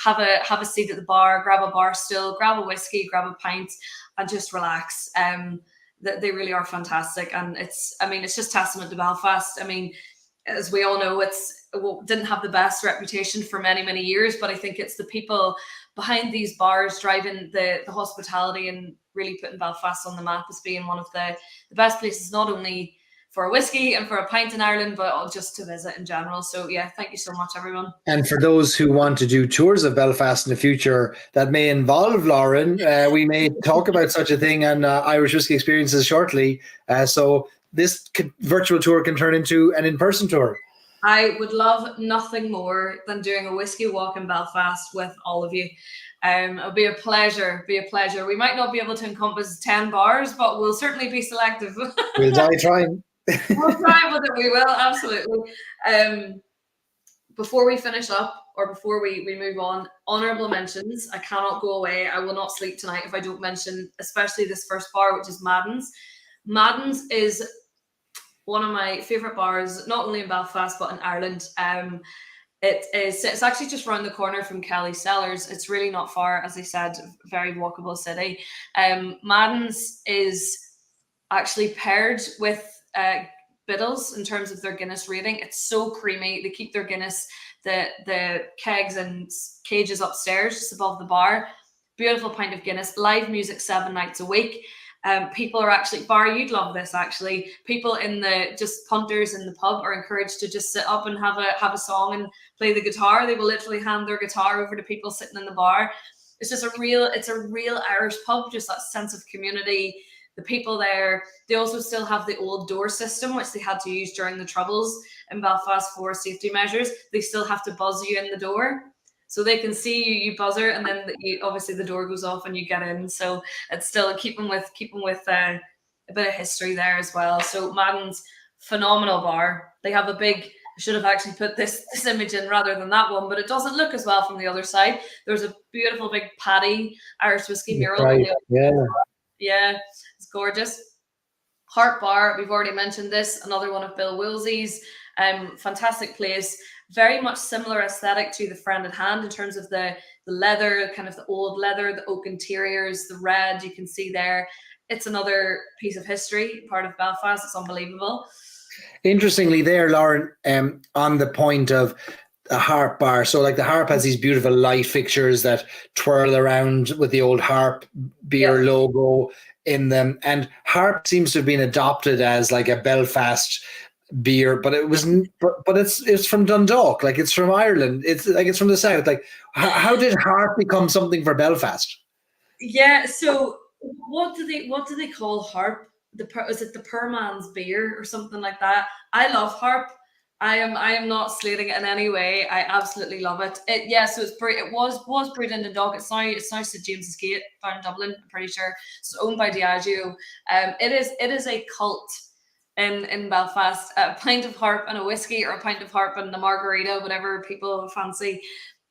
have a seat at the bar, grab a bar stool, grab a whiskey, grab a pint, and just relax. They really are fantastic, and it's just testament to Belfast. I mean, as we all know, it didn't have the best reputation for many years, but I think it's the people behind these bars driving the hospitality and really putting Belfast on the map as being one of the best places, not only for a whiskey and for a pint in Ireland, but just to visit in general. So yeah, thank you so much, everyone. And for those who want to do tours of Belfast in the future that may involve Lauren, we may talk about such a thing on Irish Whiskey Experiences shortly. So this virtual tour can turn into an in-person tour. I would love nothing more than doing a whiskey walk in Belfast with all of you. It'll be a pleasure. We might not be able to encompass 10 bars, but we'll certainly be selective. We'll die trying. We'll try with it. We will, absolutely. Before we finish up, or before we move on, honourable mentions. I cannot go away. I will not sleep tonight if I don't mention, especially this first bar, which is Madden's. Madden's is one of my favourite bars, not only in Belfast, but in Ireland. It's actually just around the corner from Kelly's Cellars. It's really not far, as I said, very walkable city. Madden's is actually paired with Biddles in terms of their Guinness rating. It's so creamy. They keep their Guinness, the kegs and cages upstairs, just above the bar. Beautiful pint of Guinness. Live music 7 nights a week. People are actually, Barry, you'd love this actually. People in just punters in the pub are encouraged to just sit up and have a song and play the guitar. They will literally hand their guitar over to people sitting in the bar. It's just a real Irish pub, just that sense of community. The people there, they also still have the old door system, which they had to use during the Troubles in Belfast for safety measures. They still have to buzz you in the door. So they can see you buzzer, and then obviously the door goes off and you get in. So it's still keeping with a bit of history there as well. So Madden's, phenomenal bar. They have a big, I should have actually put this image in rather than that one, but it doesn't look as well from the other side. There's a beautiful big Paddy Irish whiskey mural. Right. Yeah, it's gorgeous. Harp Bar, we've already mentioned this, another one of Bill Woolsey's. Fantastic place. Very much similar aesthetic to the Friend at Hand in terms of the leather, kind of the old leather, the oak interiors, the red you can see there. It's another piece of history, part of Belfast. It's unbelievable. Interestingly there, Lauren, on the point of a harp bar. So like the harp has these beautiful light fixtures that twirl around with the old harp beer logo in them. And harp seems to have been adopted as like a Belfast beer, but it wasn't. But it's from Dundalk, like it's from Ireland. It's like it's from the south. Like how did harp become something for Belfast? Yeah. So what do they call harp? Is it the poor man's beer or something like that? I love harp. I am not slating it in any way. I absolutely love it. So it was brewed in Dundalk. It's now St James's Gate down in Dublin. I'm pretty sure it's owned by Diageo. It is a cult in Belfast. A pint of harp and a whiskey, or a pint of harp and a margarita, whatever people fancy.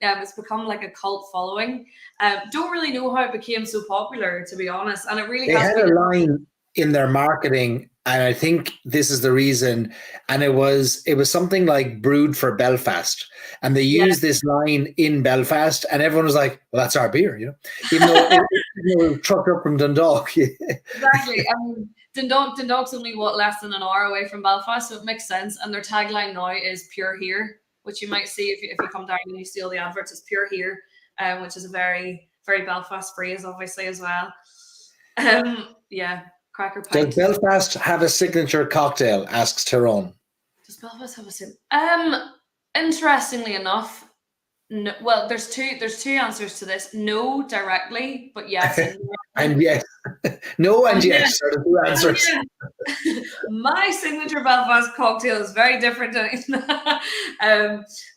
It's become like a cult following. Don't really know how it became so popular, to be honest. And it really They has had been a line in their marketing, and I think this is the reason. And it was something like brewed for Belfast, and they used this line in Belfast, and everyone was like, "Well, that's our beer," even though it was trucked up from Dundalk. Exactly. Dundalk's only less than an hour away from Belfast, so it makes sense. And their tagline now is "Pure Here," which you might see if you come down and you see all the adverts. It's "Pure Here," which is a very, very Belfast phrase, obviously, as well. Cracker pint. Does Belfast have a signature cocktail? Asks Tyrone. Does Belfast have a signature? Interestingly enough, no. Well, there's two answers to this. No, directly, but yes. And yes. No and yes are the two answers. My signature Belfast cocktail is very different.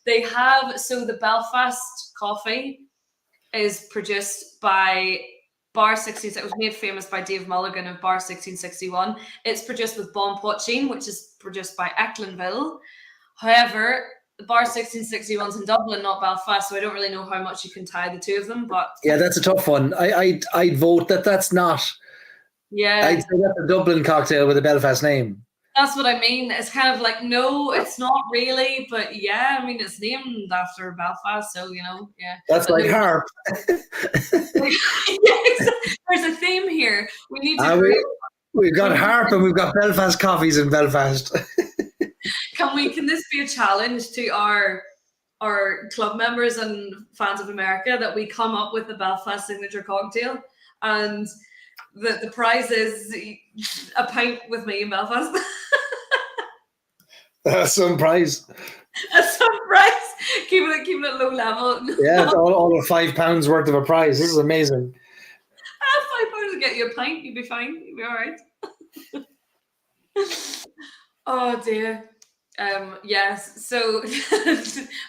They have, so the Belfast coffee is produced by Bar 16. It was made famous by Dave Mulligan of Bar 1661. It's produced with Bon Poaching, which is produced by Ecklinville. However, the Bar 1661's in Dublin, not Belfast, so I don't really know how much you can tie the two of them. But yeah, that's a tough one. I'd vote that's not. Yeah, I'd say that's a Dublin cocktail with a Belfast name. That's what I mean. It's kind of like, no, it's not really, but yeah, I mean, it's named after Belfast, so yeah. That's but like harp. There's a theme here. We need to. We've got harp and we've got Belfast coffees in Belfast. Can this be a challenge to our club members and fans of America that we come up with the Belfast signature cocktail, and the prize is a pint with me in Belfast? That's some prize. That's some prize. Keeping it low level. Yeah, it's all of £5 worth of a prize. This is amazing. £5 to get you a pint, you'd be fine. You'd be all right. Oh dear. Yes. So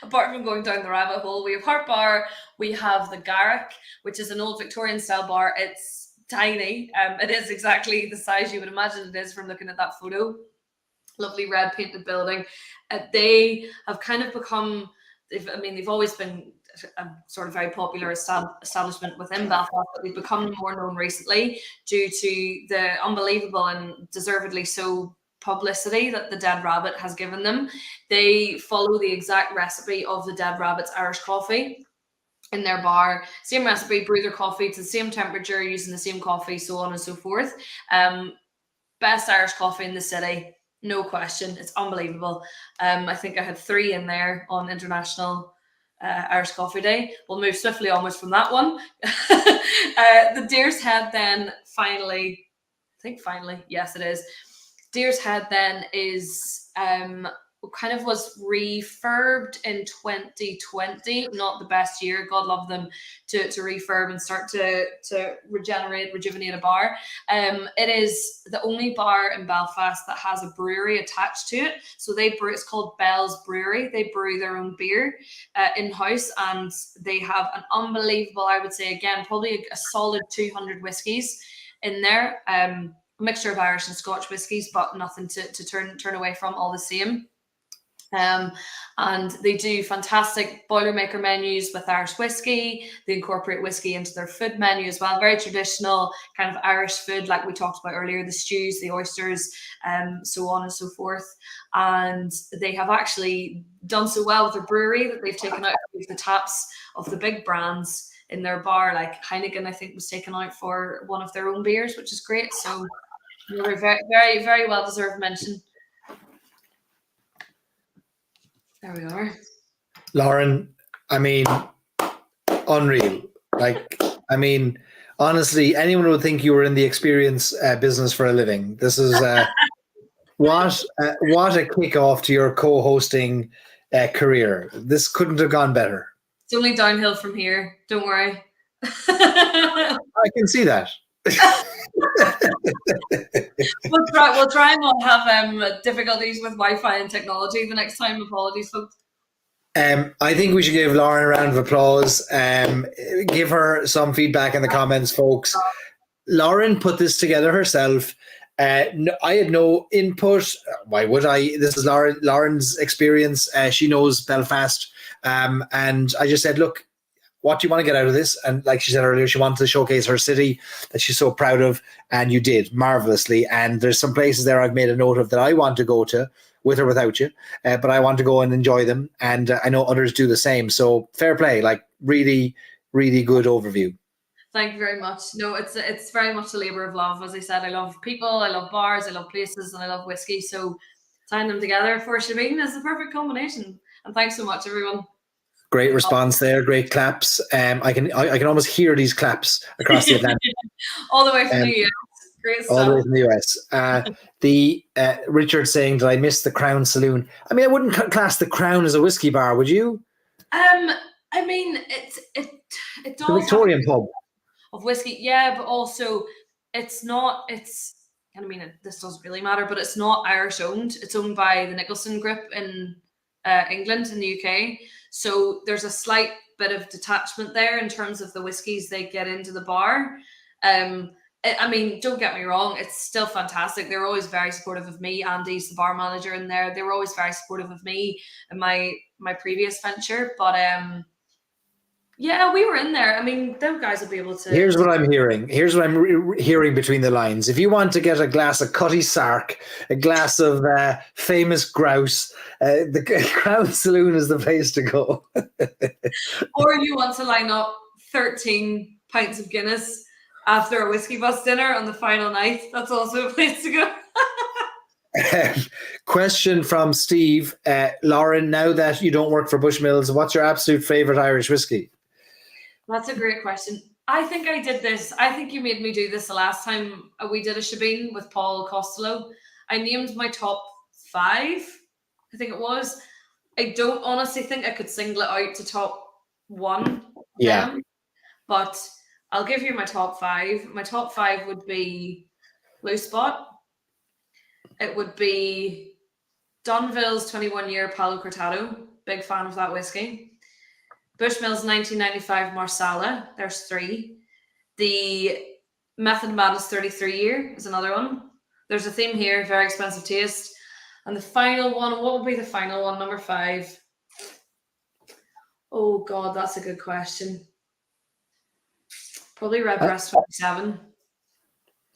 apart from going down the rabbit hole, we have Harp Bar. We have the Garrick, which is an old Victorian style bar. It's tiny. It is exactly the size you would imagine it is from looking at that photo. Lovely red painted building. They have kind of become, they've always been a sort of very popular establishment within Belfast, but they've become more known recently due to the unbelievable and deservedly so publicity that the Dead Rabbit has given them. They follow the exact recipe of the Dead Rabbit's Irish coffee in their bar. Same recipe, brew their coffee to the same temperature, using the same coffee, so on and so forth. Best Irish coffee in the city. No question. It's unbelievable. I think I had 3 in there on International Irish Coffee Day. We'll move swiftly onwards from that one. The Deer's Head then finally, yes it is. Deer's Head then is kind of was refurbed in 2020. Not the best year. God love them to refurb and start to rejuvenate a bar. It is the only bar in Belfast that has a brewery attached to it. So they brew. It's called Bell's Brewery. They brew their own beer in house, and they have an unbelievable, I would say again, probably a solid 200 whiskies in there. A mixture of Irish and Scotch whiskies, but nothing to turn away from, all the same. And they do fantastic Boilermaker menus with Irish whiskey. They incorporate whiskey into their food menu as well. Very traditional kind of Irish food, like we talked about earlier, the stews, the oysters, so on and so forth. And they have actually done so well with their brewery that they've taken out the taps of the big brands in their bar, like Heineken, I think, was taken out for one of their own beers, which is great. So very, very, very well deserved mention. There we are. Lauren, unreal. Honestly, anyone would think you were in the experience business for a living. This is what a kickoff to your co-hosting career. This couldn't have gone better. It's only downhill from here. Don't worry. I can see that. We'll try and not have difficulties with Wi-Fi and technology the next time. Apologies, folks. I think we should give Lauren a round of applause. Give her some feedback in the comments, folks. Lauren put this together herself. I had no input. Why would I? This is Lauren's experience. She knows Belfast. And I just said, look, what do you want to get out of this? And like she said earlier, she wanted to showcase her city that she's so proud of. And you did marvelously. And there's some places there I've made a note of that I want to go to, with or without you. But I want to go and enjoy them. And I know others do the same. So fair play. Like really, really good overview. Thank you very much. No, it's very much a labour of love. As I said, I love people, I love bars, I love places, and I love whiskey. So tying them together for Shebeen is the perfect combination. And thanks so much, everyone. Great response there. Great claps. I can almost hear these claps across the Atlantic. All the way from the US. Great stuff. All the way from the US. Richard saying, did I miss the Crown Saloon? I mean, I wouldn't class the Crown as a whiskey bar, would you? I mean, it does the Victorian pub of whiskey, yeah, but also it's not. I mean, this doesn't really matter, but it's not Irish owned. It's owned by the Nicholson Group in England and the UK. So there's a slight bit of detachment there in terms of the whiskies they get into the bar. I mean, don't get me wrong, it's still fantastic. They're always very supportive of me. Andy's the bar manager in there. They were always very supportive of me in my previous venture. But yeah, we were in there. I mean, those guys will be able to. Here's what I'm hearing. Here's what I'm hearing between the lines. If you want to get a glass of Cutty Sark, a glass of famous grouse, the Crown Saloon is the place to go. Or you want to line up 13 pints of Guinness after a whiskey bus dinner on the final night. That's also a place to go. Question from Steve. Lauren, now that you don't work for Bushmills, what's your absolute favourite Irish whiskey? That's a great question. I think I did this. I think you made me do this the last time we did a Shebeen with Paul Costello. I named my top 5, I think it was. I don't honestly think I could single it out to top 1. Yeah. But I'll give you my top 5. My top 5 would be Blue Spot. It would be Dunville's 21-year Palo Cortado. Big fan of that whiskey. Bushmills 1995 Marsala. There's 3. The Method Madness 33-year is another one. There's a theme here, very expensive taste. And the final one, what would be the final one? Number 5. Oh, God, that's a good question. Probably Redbreast 27.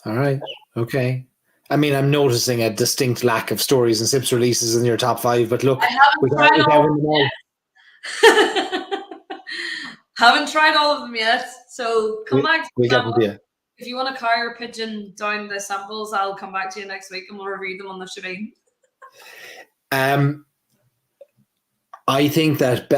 All right. Okay. I mean, I'm noticing a distinct lack of stories and sips releases in your top 5, but look, haven't tried all of them yet. So come back to them. If you want to car or pigeon down the samples, I'll come back to you next week and we'll review them on the Shebeen. I think that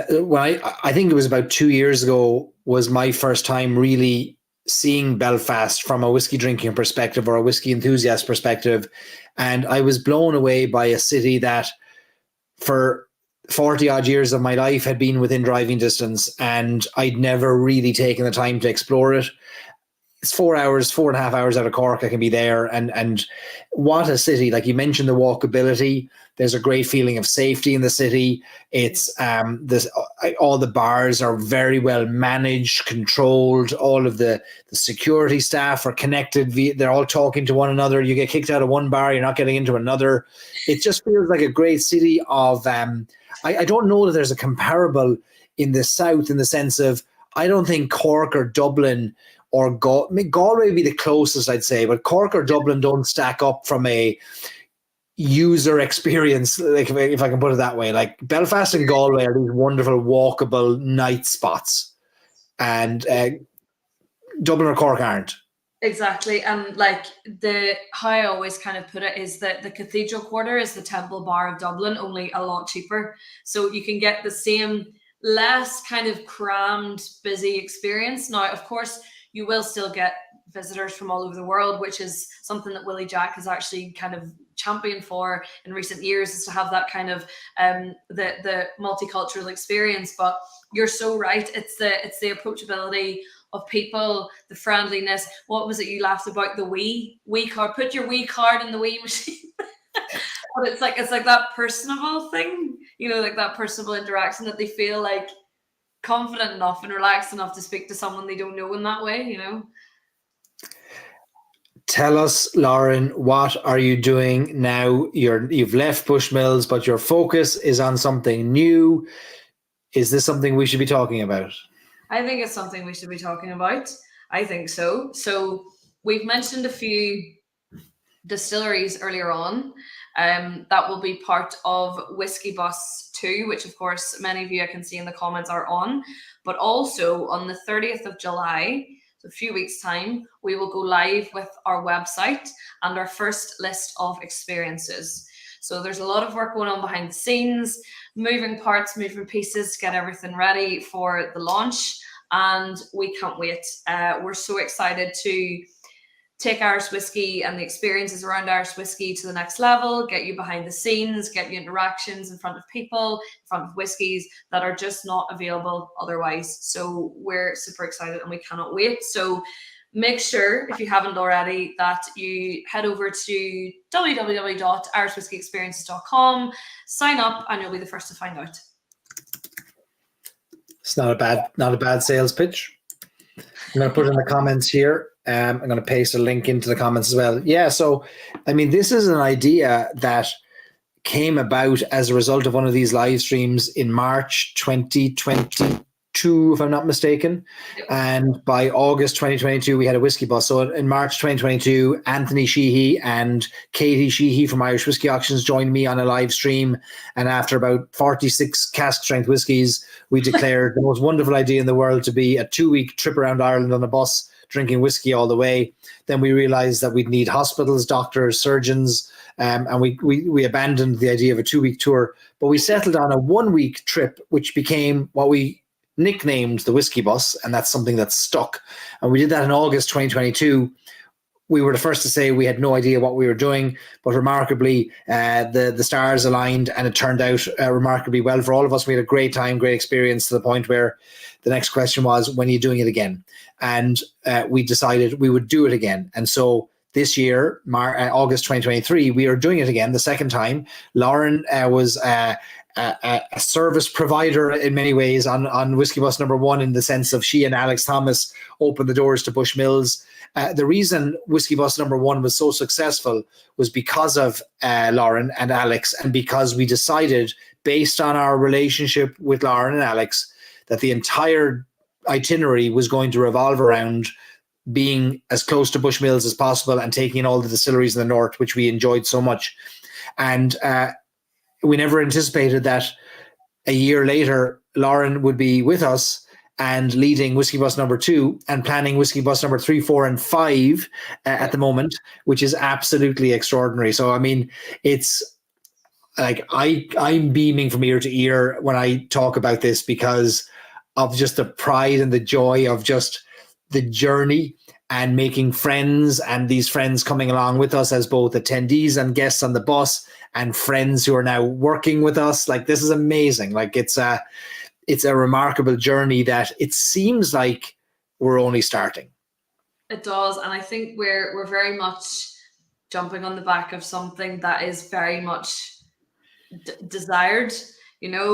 I think it was about 2 years ago was my first time really seeing Belfast from a whiskey drinking perspective or a whiskey enthusiast perspective. And I was blown away by a city that for 40 odd years of my life had been within driving distance, and I'd never really taken the time to explore it. It's 4.5 hours out of Cork. I can be there. And what a city. Like you mentioned, the walkability, there's a great feeling of safety in the city. It's all the bars are very well managed, controlled. All of the security staff are connected. They're all talking to one another. You get kicked out of one bar, you're not getting into another. It just feels like a great city of, I don't know that there's a comparable in the south in the sense of, I don't think Cork or Dublin or Galway would be the closest, I'd say, but Cork or Dublin don't stack up from a user experience, like if I can put it that way. Like Belfast and Galway are these wonderful walkable night spots, and Dublin or Cork aren't. Exactly. And like how I always kind of put it is that the Cathedral Quarter is the Temple Bar of Dublin, only a lot cheaper. So you can get the same, less kind of crammed, busy experience. Now, of course, you will still get visitors from all over the world, which is something that Willie Jack has actually kind of championed for in recent years, is to have that kind of the multicultural experience. But you're so right. It's the approachability of people, the friendliness. What was it you laughed about? The wee card. Put your wee card in the wee machine. But it's like that personable thing, like that personable interaction that they feel like confident enough and relaxed enough to speak to someone they don't know in that way. Tell us, Lauren, what are you doing now? You've left Bushmills, but your focus is on something new. Is this something we should be talking about? I think it's something we should be talking about. I think so. So we've mentioned a few distilleries earlier on that will be part of Whiskey Bus 2, which of course many of you I can see in the comments are on, but also on the 30th of July, so a few weeks time, we will go live with our website and our first list of experiences. So there's a lot of work going on behind the scenes, moving parts, moving pieces to get everything ready for the launch, and we can't wait. We're so excited to take Irish whiskey and the experiences around Irish whiskey to the next level, get you behind the scenes, get you interactions in front of people, in front of whiskies that are just not available otherwise. So we're super excited and we cannot wait. So make sure, if you haven't already, that you head over to www.irishwhiskeyexperiences.com, sign up, and you'll be the first to find out. It's not a bad sales pitch. I'm going to put in the comments here. I'm going to paste a link into the comments as well. Yeah, so, I mean, this is an idea that came about as a result of one of these live streams in March 2022, if I'm not mistaken. And by August 2022, we had a whiskey bus. So in March 2022, Anthony Sheehy and Katie Sheehy from Irish Whiskey Auctions joined me on a live stream. And after about 46 cask strength whiskies, we declared the most wonderful idea in the world to be a 2-week trip around Ireland on a bus, drinking whiskey all the way. Then we realized that we'd need hospitals, doctors, surgeons, and we abandoned the idea of a 2-week tour. But we settled on a 1-week trip, which became what we nicknamed the Whiskey Bus, and that's something that's stuck. And we did that in August 2022. We were the first to say we had no idea what we were doing, but remarkably, the stars aligned, and it turned out remarkably well for all of us. We had a great time, great experience, to the point where the next question was, when are you doing it again? And we decided we would do it again. And so this year, August 2023, we are doing it again, the second time. Lauren was a service provider in many ways on Whiskey Bus number 1, in the sense of she and Alex Thomas opened the doors to Bushmills. The reason Whiskey Bus number 1 was so successful was because of Lauren and Alex, and because we decided, based on our relationship with Lauren and Alex, that the entire itinerary was going to revolve around being as close to Bushmills as possible and taking in all the distilleries in the north, which we enjoyed so much. And we never anticipated that a year later, Lauren would be with us and leading Whiskey Bus number 2 and planning Whiskey Bus number 3, 4, and 5 at the moment, which is absolutely extraordinary. So, I mean, it's like I'm beaming from ear to ear when I talk about this, because of just the pride and the joy of just the journey and making friends, and these friends coming along with us as both attendees and guests on the bus, and friends who are now working with us. Like, this is amazing. Like, it's a remarkable journey that it seems like we're only starting. It does, and I think we're very much jumping on the back of something that is very much desired.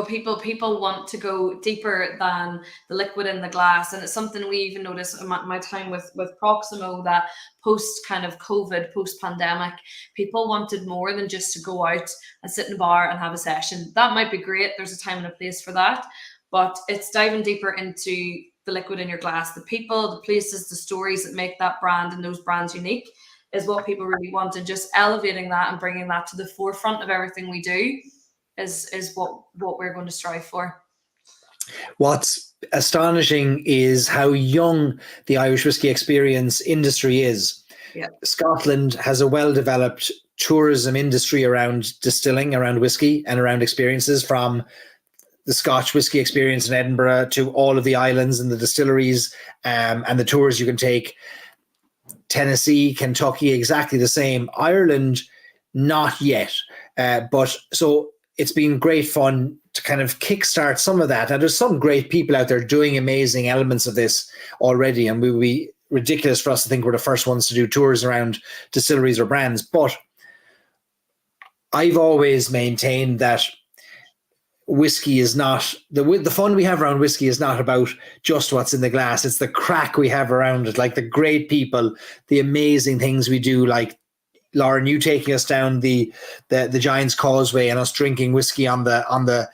People want to go deeper than the liquid in the glass, and it's something we even noticed in my time with Proximo, that post kind of COVID, post pandemic, people wanted more than just to go out and sit in a bar and have a session. That might be great. There's a time and a place for that, but it's diving deeper into the liquid in your glass. The people, the places, the stories that make that brand and those brands unique is what people really want, and just elevating that and bringing that to the forefront of everything we do is what we're going to strive for. What's astonishing is how young the Irish whiskey experience industry is. Yeah. Scotland has a well-developed tourism industry around distilling, around whiskey, and around experiences, from the Scotch whiskey experience in Edinburgh to all of the islands and the distilleries and the tours you can take. Tennessee, Kentucky, exactly the same. Ireland, not yet. But so it's been great fun to kind of kickstart some of that. And there's some great people out there doing amazing elements of this already, and we would be ridiculous for us to think we're the first ones to do tours around distilleries or brands. But I've always maintained that whiskey is not the fun we have around whiskey is not about just what's in the glass. It's the crack we have around it, like the great people, the amazing things we do, like Lauren, you taking us down the Giant's Causeway and us drinking whiskey on the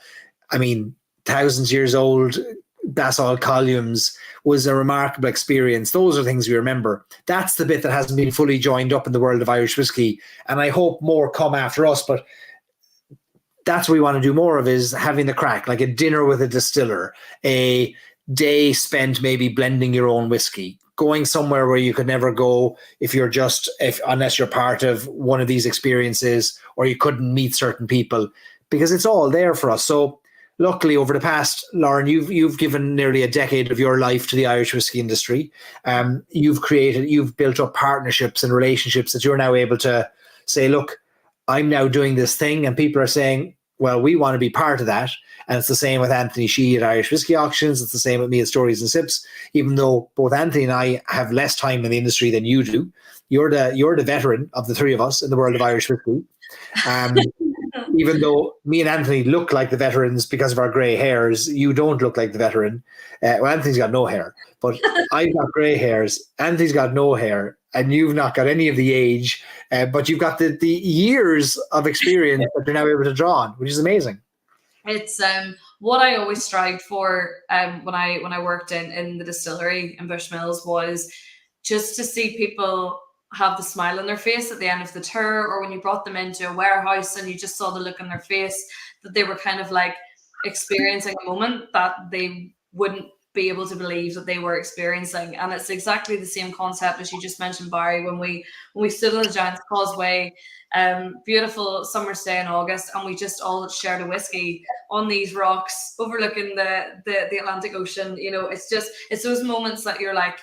I mean, thousands years old basalt columns was a remarkable experience. Those are things we remember. That's the bit that hasn't been fully joined up in the world of Irish whiskey, and I hope more come after us, but that's what we want to do more of, is having the crack, like a dinner with a distiller, a day spent maybe blending your own whiskey, going somewhere where you could never go unless you're part of one of these experiences, or you couldn't meet certain people, because it's all there for us. So luckily over the past, Lauren, you've given nearly a decade of your life to the Irish whiskey industry. You've built up partnerships and relationships that you're now able to say, look, I'm now doing this thing, and people are saying, well, we want to be part of that. And it's the same with Anthony Shee at Irish Whiskey Auctions. It's the same with me at Stories and Sips, even though both Anthony and I have less time in the industry than you do. You're the veteran of the three of us in the world of Irish whiskey. Even though me and Anthony look like the veterans because of our grey hairs, you don't look like the veteran. Well, Anthony's got no hair, but I've got grey hairs. Anthony's got no hair, and you've not got any of the age, but you've got the years of experience that you're now able to draw on, which is amazing. It's what I always strived for when I worked in the distillery in Bushmills, was just to see people have the smile on their face at the end of the tour, or when you brought them into a warehouse and you just saw the look on their face that they were kind of like experiencing a moment that they wouldn't be able to believe that they were experiencing. And it's exactly the same concept as you just mentioned, Barry, when we stood on the Giant's Causeway, beautiful summer's day in August, and we just all shared a whiskey on these rocks overlooking the Atlantic Ocean. You know, it's those moments that you're like,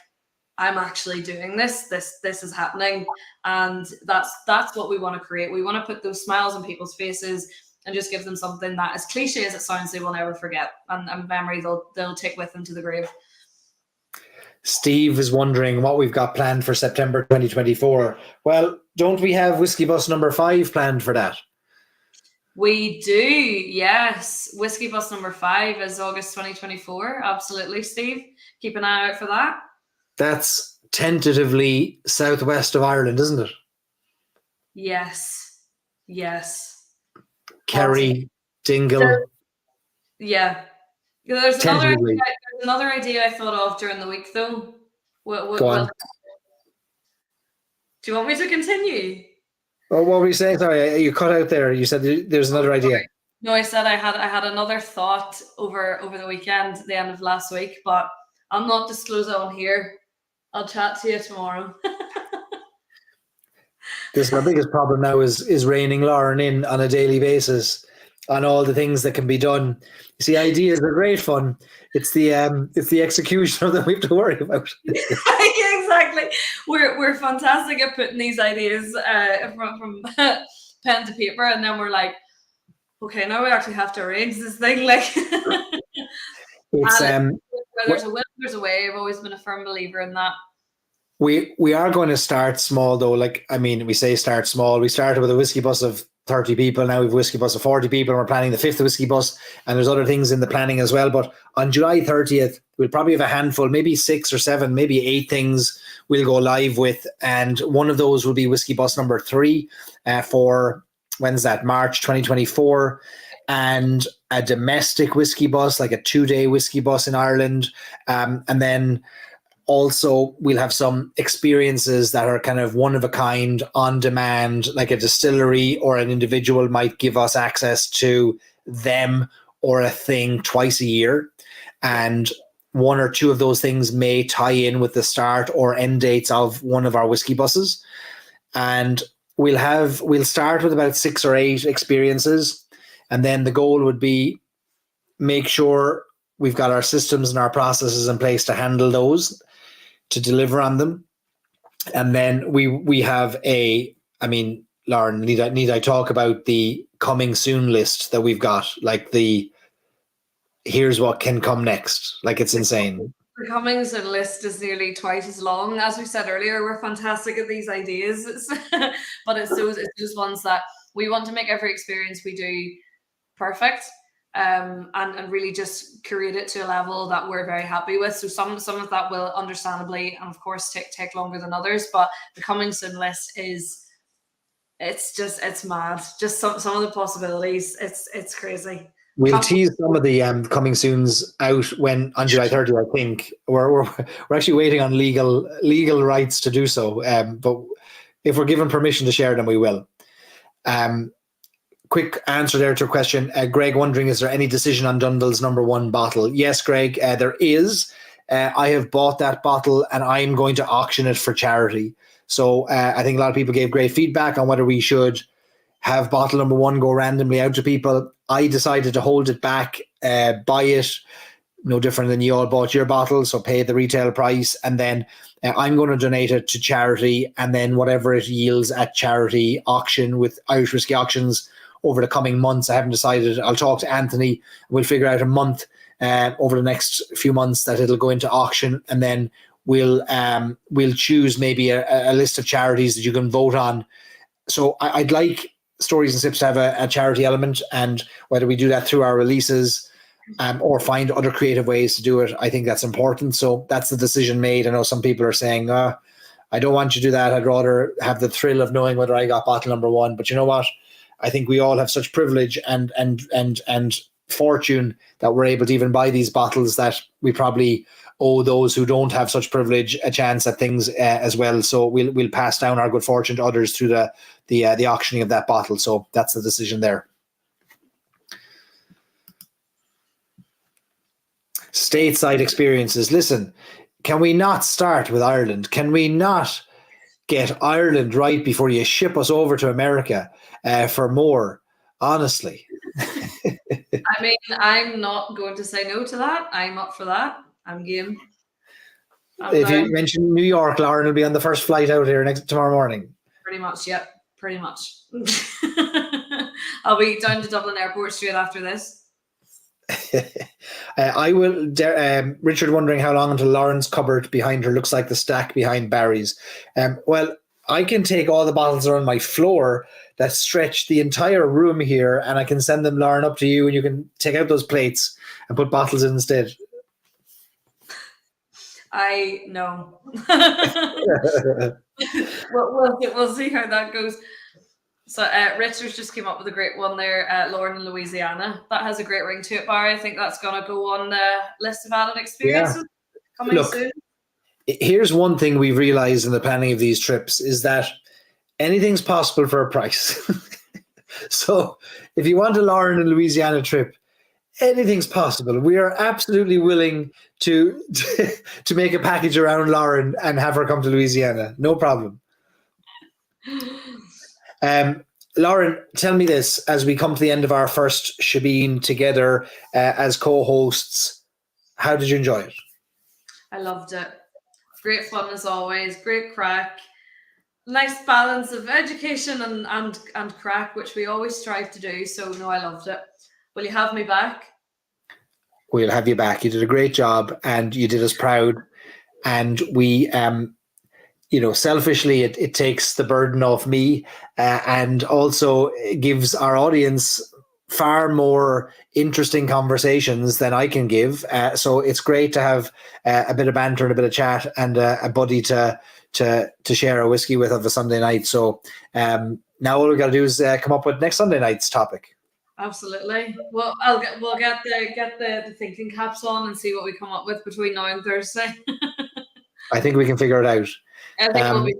I'm actually doing this is happening. And that's what we want to create. We want to put those smiles on people's faces and just give them something that, as cliche as it sounds, they will never forget, and memory they'll take with them to the grave. Steve is wondering what we've got planned for September 2024. Well, don't we have Whiskey Bus number 5 planned for that? We do, yes. Whiskey Bus number 5 is August 2024. Absolutely, Steve. Keep an eye out for that. That's tentatively southwest of Ireland, isn't it? Yes. Kerry, Dingle. Yeah. There's another idea I thought of during the week, though. Go on. Do you want me to continue? Oh, what were you saying? Sorry, you cut out there. You said there's another idea. No, I said I had another thought over the weekend, the end of last week, but I'll not disclose it on here. I'll chat to you tomorrow. This is our biggest problem now is reining Lauren in on a daily basis on all the things that can be done. You see, ideas are great fun. It's the execution of them we have to worry about. Yeah, exactly. We're fantastic at putting these ideas from pen to paper, and then we're like, okay, now we actually have to arrange this thing. Like, it's where there's a will, there's a way. I've always been a firm believer in that. We are going to start small, though. Like, I mean, we say start small. We started with a whiskey bus of 30 people. Now we have a whiskey bus of 40 people, and we're planning the 5th whiskey bus, and there's other things in the planning as well. But on July 30th, we'll probably have a handful, maybe 6 or 7, maybe 8 things we'll go live with. And one of those will be whiskey bus number 3 for, when's that, March 2024. And a domestic whiskey bus, like a 2-day whiskey bus in Ireland. And then also we'll have some experiences that are kind of one of a kind, on demand, like a distillery or an individual might give us access to them or a thing twice a year. And 1 or 2 of those things may tie in with the start or end dates of one of our whiskey buses. And we'll start with about 6 or 8 experiences. And then the goal would be make sure we've got our systems and our processes in place to handle those, to deliver on them. And then we have Lauren, need I talk about the coming soon list that we've got, like the here's what can come next. Like, it's insane. The coming soon list is nearly twice as long. As we said earlier, we're fantastic at these ideas, but it's those ones that we want to make every experience we do perfect, and really just create it to a level that we're very happy with. So some of that will understandably and of course take longer than others, but the coming soon list it's mad. Just some of the possibilities. It's crazy. We'll tease some of the coming soons out when on July 30th. I think we're actually waiting on legal rights to do so. But if we're given permission to share them, we will. Quick answer there to a question. Greg wondering, is there any decision on Dundal's #1 bottle? Yes, Greg, there is. I have bought that bottle and I'm going to auction it for charity. So I think a lot of people gave great feedback on whether we should have bottle #1 go randomly out to people. I decided to hold it back, buy it, no different than you all bought your bottle, so pay the retail price, and then I'm going to donate it to charity, and then whatever it yields at charity auction with Irish Whiskey Auctions over the coming months. I haven't decided. I'll talk to Anthony. We'll figure out a month over the next few months that it'll go into auction, and then we'll choose maybe a list of charities that you can vote on. So I'd like Stories and Sips to have a charity element, and whether we do that through our releases or find other creative ways to do it, I think that's important. So that's the decision made. I know some people are saying, I don't want you to do that. I'd rather have the thrill of knowing whether I got bottle #1. But you know what? I think we all have such privilege and fortune that we're able to even buy these bottles, that we probably owe those who don't have such privilege a chance at things as well. So we'll pass down our good fortune to others through the auctioning of that bottle. So that's the decision there. Stateside experiences. Listen, can we not start with Ireland? Can we not get Ireland right before you ship us over to America for more? Honestly. I mean, I'm not going to say no to that. I'm up for that. I'm game. If you mention New York, Lauren will be on the first flight out here tomorrow morning. Pretty much, yep. Pretty much. I'll be down to Dublin Airport straight after this. I will. Richard wondering how long until Lauren's cupboard behind her looks like the stack behind Barry's. Well, I can take all the bottles that are on my floor that stretch the entire room here, and I can send them, Lauren, up to you, and you can take out those plates and put bottles in instead. I know. We'll see how that goes. So Richard's just came up with a great one there, Lauren in Louisiana. That has a great ring to it, Barry. I think that's going to go on the list of added experiences coming soon. Here's one thing we've realized in the planning of these trips is that anything's possible for a price. So if you want a Lauren in Louisiana trip, anything's possible. We are absolutely willing to make a package around Lauren and have her come to Louisiana. No problem. Lauren, tell me this, as we come to the end of our first shebeen together as co-hosts, how did you enjoy it? I loved it. Great fun as always, great crack. Nice balance of education and crack, which we always strive to do. So no, I loved it. Will you have me back? We'll have you back. You did a great job and you did us proud. And we, selfishly, it takes the burden off me and also gives our audience far more interesting conversations than I can give. So it's great to have a bit of banter and a bit of chat and a buddy to share a whiskey with of a Sunday night. So now all we got to do is come up with next Sunday night's topic. Absolutely. Well, we'll get the thinking caps on and see what we come up with between now and Thursday. I think we can figure it out. I think we'll be.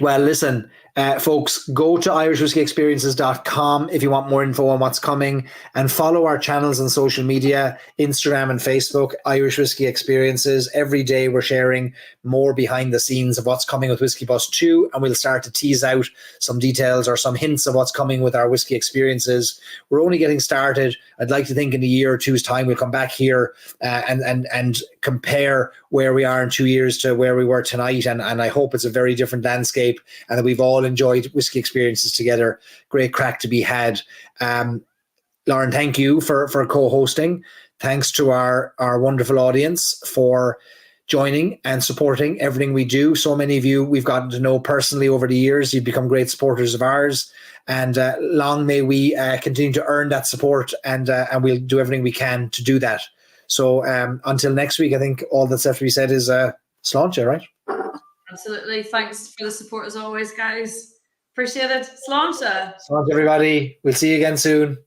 Well, listen, folks, go to irishwhiskeyexperiences.com if you want more info on what's coming, and follow our channels on social media, Instagram and Facebook, Irish Whiskey Experiences. Every day we're sharing more behind the scenes of what's coming with Whiskey Bus 2, and we'll start to tease out some details or some hints of what's coming with our Whiskey Experiences. We're only getting started. I'd like to think in a year or two's time we'll come back here and compare where we are in 2 years to where we were tonight, and I hope it's a very different landscape and that we've all enjoyed Whiskey Experiences together. Great crack to be had. Lauren, thank you for co-hosting. Thanks to our wonderful audience for joining and supporting everything we do. So many of you we've gotten to know personally over the years. You've become great supporters of ours, and long may we continue to earn that support, and we'll do everything we can to do that. So until next week, I think all that's left to be said is sláinte, right? Absolutely. Thanks for the support as always, guys. Appreciate it. Sláinte. Sláinte, everybody. We'll see you again soon.